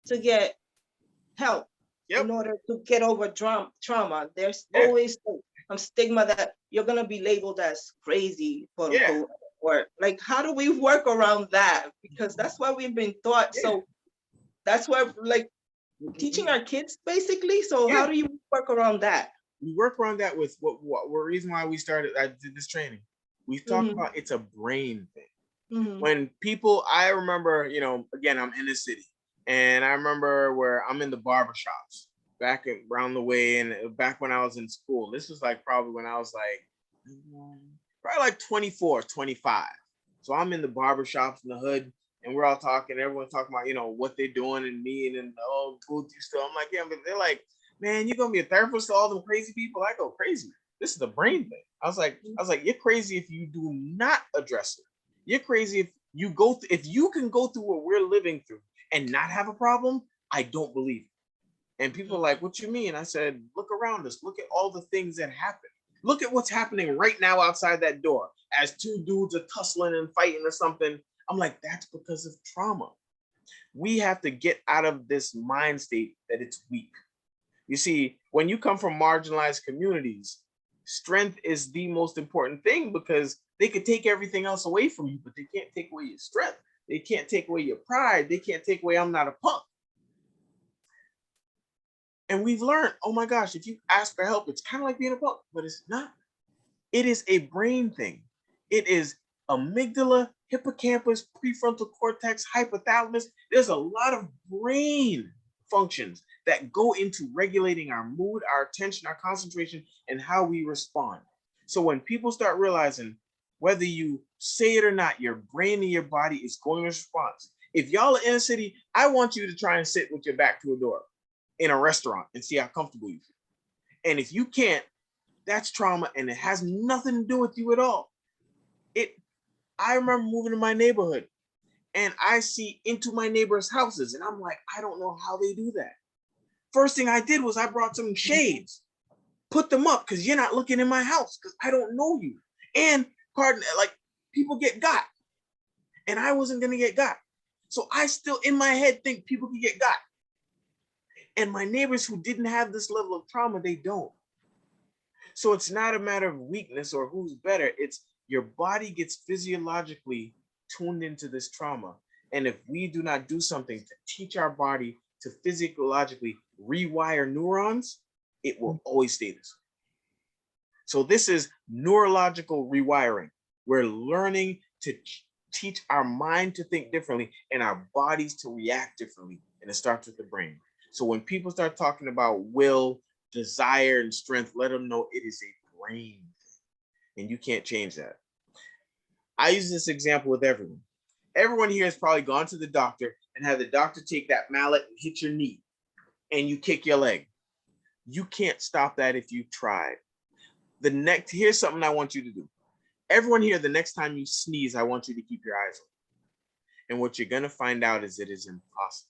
to get help. Yep. In order to get over trauma, there's Yeah. always some stigma that you're gonna be labeled as crazy, quote Yeah. unquote. Or like, how do we work around that? Because that's what we've been taught. Yeah. So that's why, like, teaching our kids basically. So Yeah. how do you work around that? We work around that with what reason why I did this training. We talk about it's a brain thing. When people, I remember, again, I'm in the city, and I remember where I'm in the barbershops back around the way, and back when I was in school. This was like probably when I was like 24, 25. So I'm in the barbershops in the hood, and we're all talking, everyone's talking about, what they're doing and me and go do stuff. I'm like, yeah, but they're like, man, you're gonna be a therapist to all them crazy people? I go, crazy. This is the brain thing. I was like, you're crazy if you do not address it. You're crazy if you can go through what we're living through and not have a problem. I don't believe it. And people are like, what you mean? I said, look around us. Look at all the things that happen. Look at what's happening right now outside that door as two dudes are tussling and fighting or something. I'm like, that's because of trauma. We have to get out of this mind state that it's weak. You see, when you come from marginalized communities, strength is the most important thing, because they could take everything else away from you, but they can't take away your strength. They can't take away your pride. They can't take away, I'm not a punk. And we've learned, oh my gosh, if you ask for help, it's kind of like being a punk, but it's not. It is a brain thing. It is amygdala, hippocampus, prefrontal cortex, hypothalamus. There's a lot of brain functions that go into regulating our mood, our attention, our concentration, and how we respond. So when people start realizing whether you say it or not, your brain and your body is going to respond. If y'all are in a city, I want you to try and sit with your back to a door in a restaurant and see how comfortable you feel. And if you can't, that's trauma, and it has nothing to do with you at all. I remember moving to my neighborhood and I see into my neighbors' houses and I'm like, I don't know how they do that. First thing I did was I brought some shades, put them up because you're not looking in my house because I don't know you. And pardon, like people get got and I wasn't going to get got. So I still in my head think people can get got. And my neighbors who didn't have this level of trauma, they don't. So it's not a matter of weakness or who's better. It's your body gets physiologically tuned into this trauma. And if we do not do something to teach our body to physiologically rewire neurons, it will always stay this way. So this is neurological rewiring. We're learning to teach our mind to think differently and our bodies to react differently. And it starts with the brain. So when people start talking about will, desire, and strength, let them know it is a brain thing, and you can't change that. I use this example with everyone. Everyone here has probably gone to the doctor and had the doctor take that mallet and hit your knee, and you kick your leg. You can't stop that if you tried. Here's something I want you to do. Everyone here, the next time you sneeze, I want you to keep your eyes open. And what you're gonna find out is it is impossible.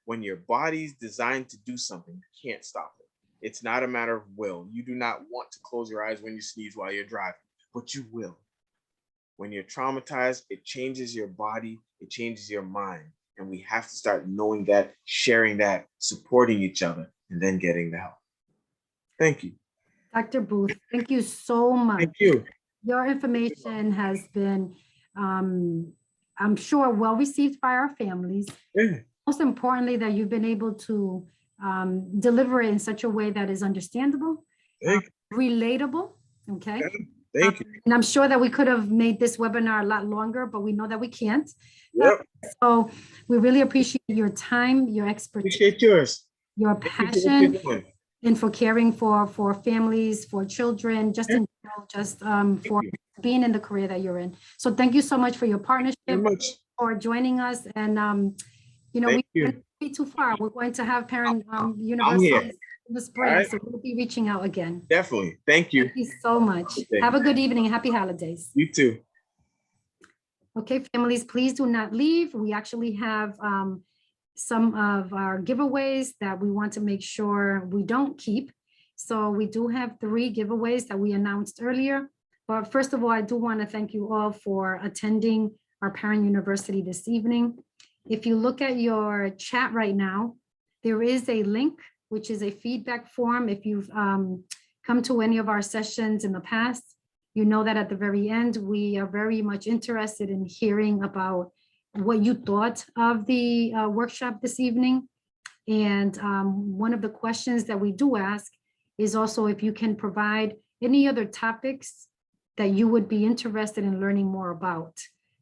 When your body's designed to do something, you can't stop it. It's not a matter of will. You do not want to close your eyes when you sneeze while you're driving, but you will. When you're traumatized, it changes your body, it changes your mind. And we have to start knowing that, sharing that, supporting each other, and then getting the help. Thank you. Dr. Booth, thank you so much. Thank you. Your information has been, I'm sure, well received by our families. Yeah. Most importantly, that you've been able to deliver it in such a way that is understandable, relatable, okay? Thank you. And I'm sure that we could have made this webinar a lot longer, but we know that we can't. Yep. So we really appreciate your time, your expertise, Appreciate yours. your passion, and for caring for families, for children, just in general, just for being in the career that you're in. So thank you so much for your partnership, for joining us. And you know, we can't be too far. We're going to have parent universities in the spring, so we'll be reaching out again. Definitely. Thank you. Thank you so much. Okay. Have a good evening. Happy holidays. You too. Okay, families, please do not leave. We actually have some of our giveaways that we want to make sure we don't keep. So we do have 3 giveaways that we announced earlier. But first of all, I do want to thank you all for attending our Parent University this evening. If you look at your chat right now, there is a link, which is a feedback form. If you've come to any of our sessions in the past, you know that at the very end, we are very much interested in hearing about what you thought of the workshop this evening. And one of the questions that we do ask is also if you can provide any other topics that you would be interested in learning more about.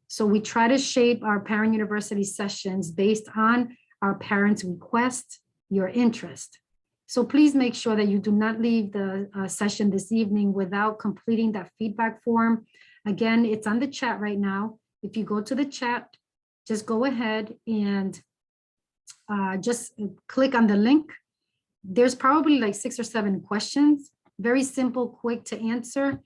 So we try to shape our Parent University sessions based on our parents' request, your interest. So please make sure that you do not leave the session this evening without completing that feedback form. Again, it's on the chat right now. If you go to the chat, just go ahead and just click on the link. There's probably like 6 or 7 questions, very simple, quick to answer.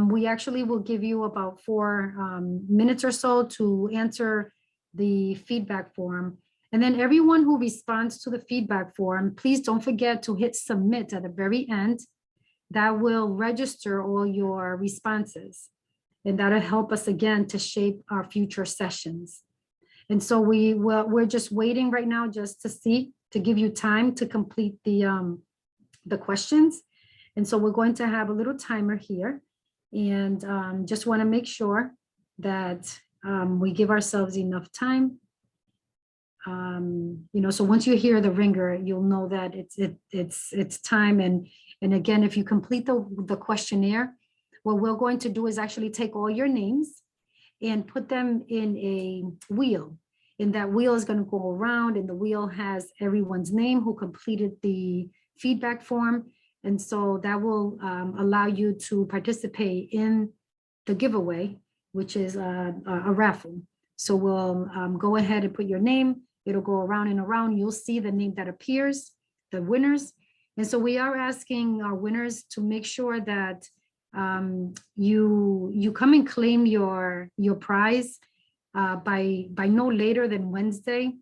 We actually will give you about 4 minutes or so to answer the feedback form. And then everyone who responds to the feedback form, please don't forget to hit submit at the very end. That will register all your responses. And that'll help us again to shape our future sessions. And so we're just waiting right now just to give you time to complete the questions. And so we're going to have a little timer here. And just want to make sure that we give ourselves enough time. so once you hear the ringer, you'll know that it's time. And again, if you complete the questionnaire, what we're going to do is actually take all your names and put them in a wheel. And that wheel is going to go around, and the wheel has everyone's name who completed the feedback form. And so that will allow you to participate in the giveaway, which is a raffle. So we'll go ahead and put your name. It'll go around and around. You'll see the name that appears, the winners. And so we are asking our winners to make sure that you come and claim your prize by no later than Wednesday.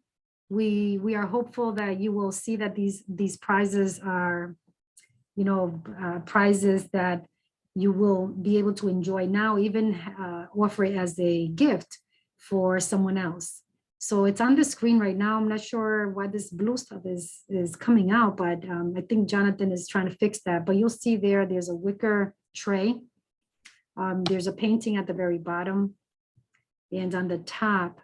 We are hopeful that you will see that these prizes are, prizes that you will be able to enjoy now, even offer it as a gift for someone else. So it's on the screen right now. I'm not sure why this blue stuff is coming out, but I think Jonathan is trying to fix that. But you'll see there's a wicker tray. There's a painting at the very bottom. And on the top,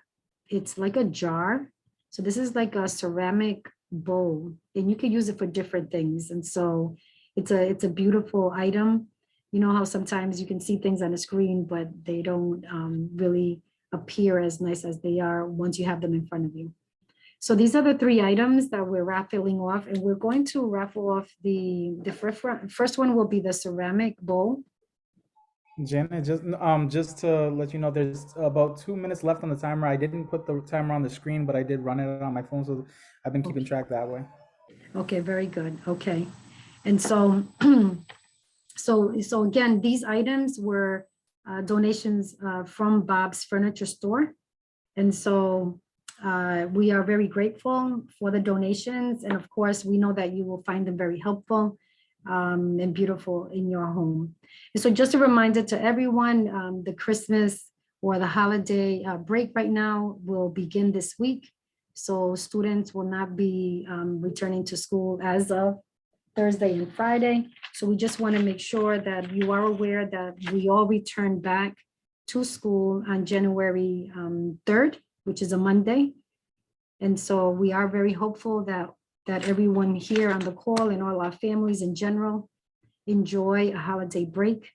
it's like a jar. So this is like a ceramic bowl, and you can use it for different things. And so it's a beautiful item. You know how sometimes you can see things on a screen, but they don't really appear as nice as they are once you have them in front of you. So these are the 3 items that we're raffling off, and we're going to raffle off the first one will be the ceramic bowl. Janet, just to let you know, there's about 2 minutes left on the timer. I didn't put the timer on the screen, but I did run it on my phone, so I've been keeping track that way. Okay, very good. Okay. And so, so again, these items were donations from Bob's Furniture Store. And so we are very grateful for the donations. And of course, we know that you will find them very helpful and beautiful in your home. And so just a reminder to everyone, the Christmas or the holiday break right now will begin this week. So students will not be returning to school as of Thursday and Friday. So we just want to make sure that you are aware that we all return back to school on January 3rd, which is a Monday. And so we are very hopeful that everyone here on the call and all our families in general enjoy a holiday break.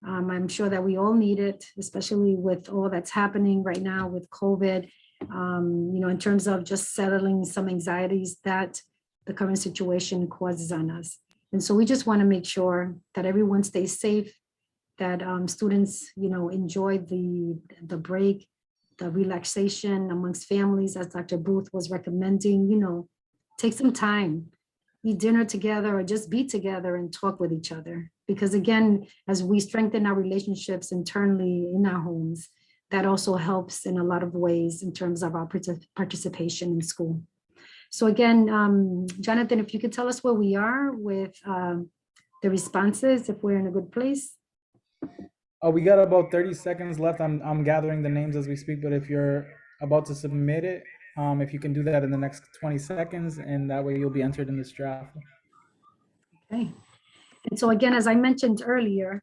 I'm sure that we all need it, especially with all that's happening right now with COVID, in terms of just settling some anxieties that the current situation causes on us. And so we just want to make sure that everyone stays safe, that students, enjoy the break, the relaxation amongst families, as Dr. Booth was recommending, take some time, eat dinner together or just be together and talk with each other. Because again, as we strengthen our relationships internally in our homes, that also helps in a lot of ways in terms of our participation in school. So again, Jonathan, if you could tell us where we are with the responses, if we're in a good place. We got about 30 seconds left. I'm gathering the names as we speak, but if you're about to submit it, if you can do that in the next 20 seconds, and that way you'll be entered in this draft. Okay. And so again, as I mentioned earlier,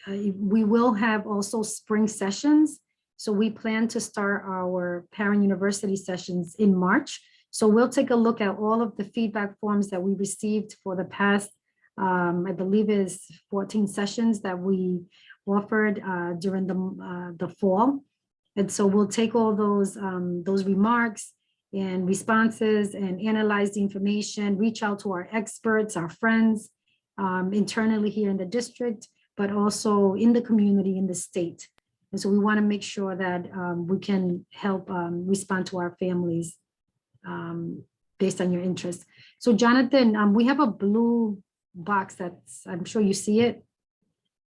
we will have also spring sessions. So we plan to start our parent university sessions in March. So we'll take a look at all of the feedback forms that we received for the past, I believe is 14 sessions that we offered during the fall. And so we'll take all those remarks and responses and analyze the information, reach out to our experts, our friends internally here in the district, but also in the community, in the state. And so we want to make sure that we can help respond to our families based on your interest. So Jonathan, we have a blue box that's, I'm sure you see it,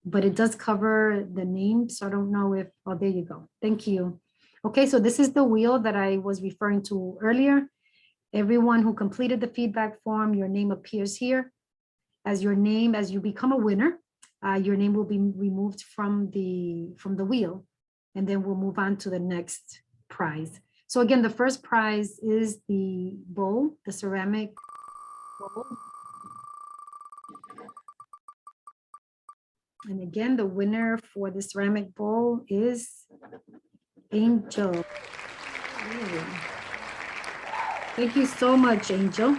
but it does cover the name. So I don't know if, oh, there you go. Thank you. Okay, so this is the wheel that I was referring to earlier. Everyone who completed the feedback form, your name appears here as your name. As you become a winner, your name will be removed from the wheel, and then we'll move on to the next prize. So again, the first prize is the bowl, the ceramic bowl. And again, the winner for the ceramic bowl is Angel. Ooh. Thank you so much, Angel.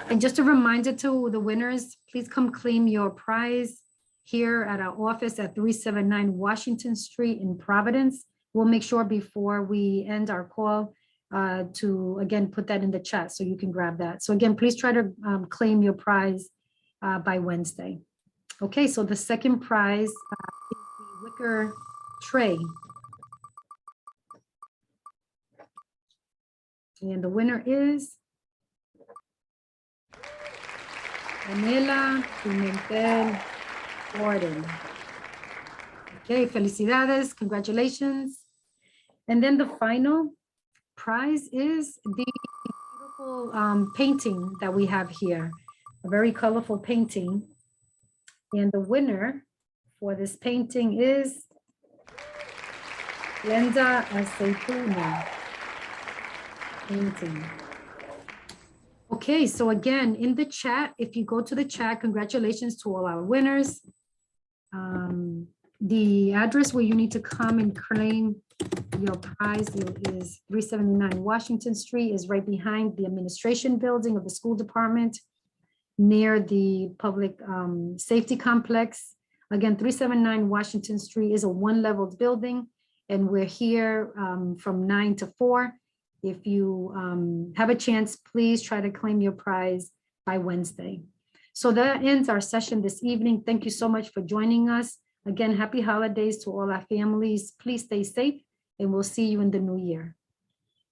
And just a reminder to the winners, please come claim your prize here at our office at 379 Washington Street in Providence. We'll make sure before we end our call to, again, put that in the chat so you can grab that. So again, please try to claim your prize by Wednesday. Okay, so the second prize is the wicker tray. And the winner is Daniela Pimentel Gordon. Okay, felicidades, congratulations. And then the final prize is the beautiful painting that we have here, a very colorful painting. And the winner for this painting is Glenda Aceituna painting. Okay, so again, in the chat, if you go to the chat, congratulations to all our winners. The address where you need to come and claim your prize is 379 Washington Street, is right behind the administration building of the school department, near the public safety complex. Again, 379 Washington Street is a one-leveled building, and we're here from 9 to 4. If you have a chance, please try to claim your prize by Wednesday. So that ends our session this evening. Thank you so much for joining us. Again, happy holidays to all our families. Please stay safe, and we'll see you in the new year.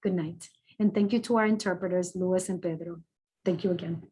Good night. And thank you to our interpreters, Luis and Pedro. Thank you again.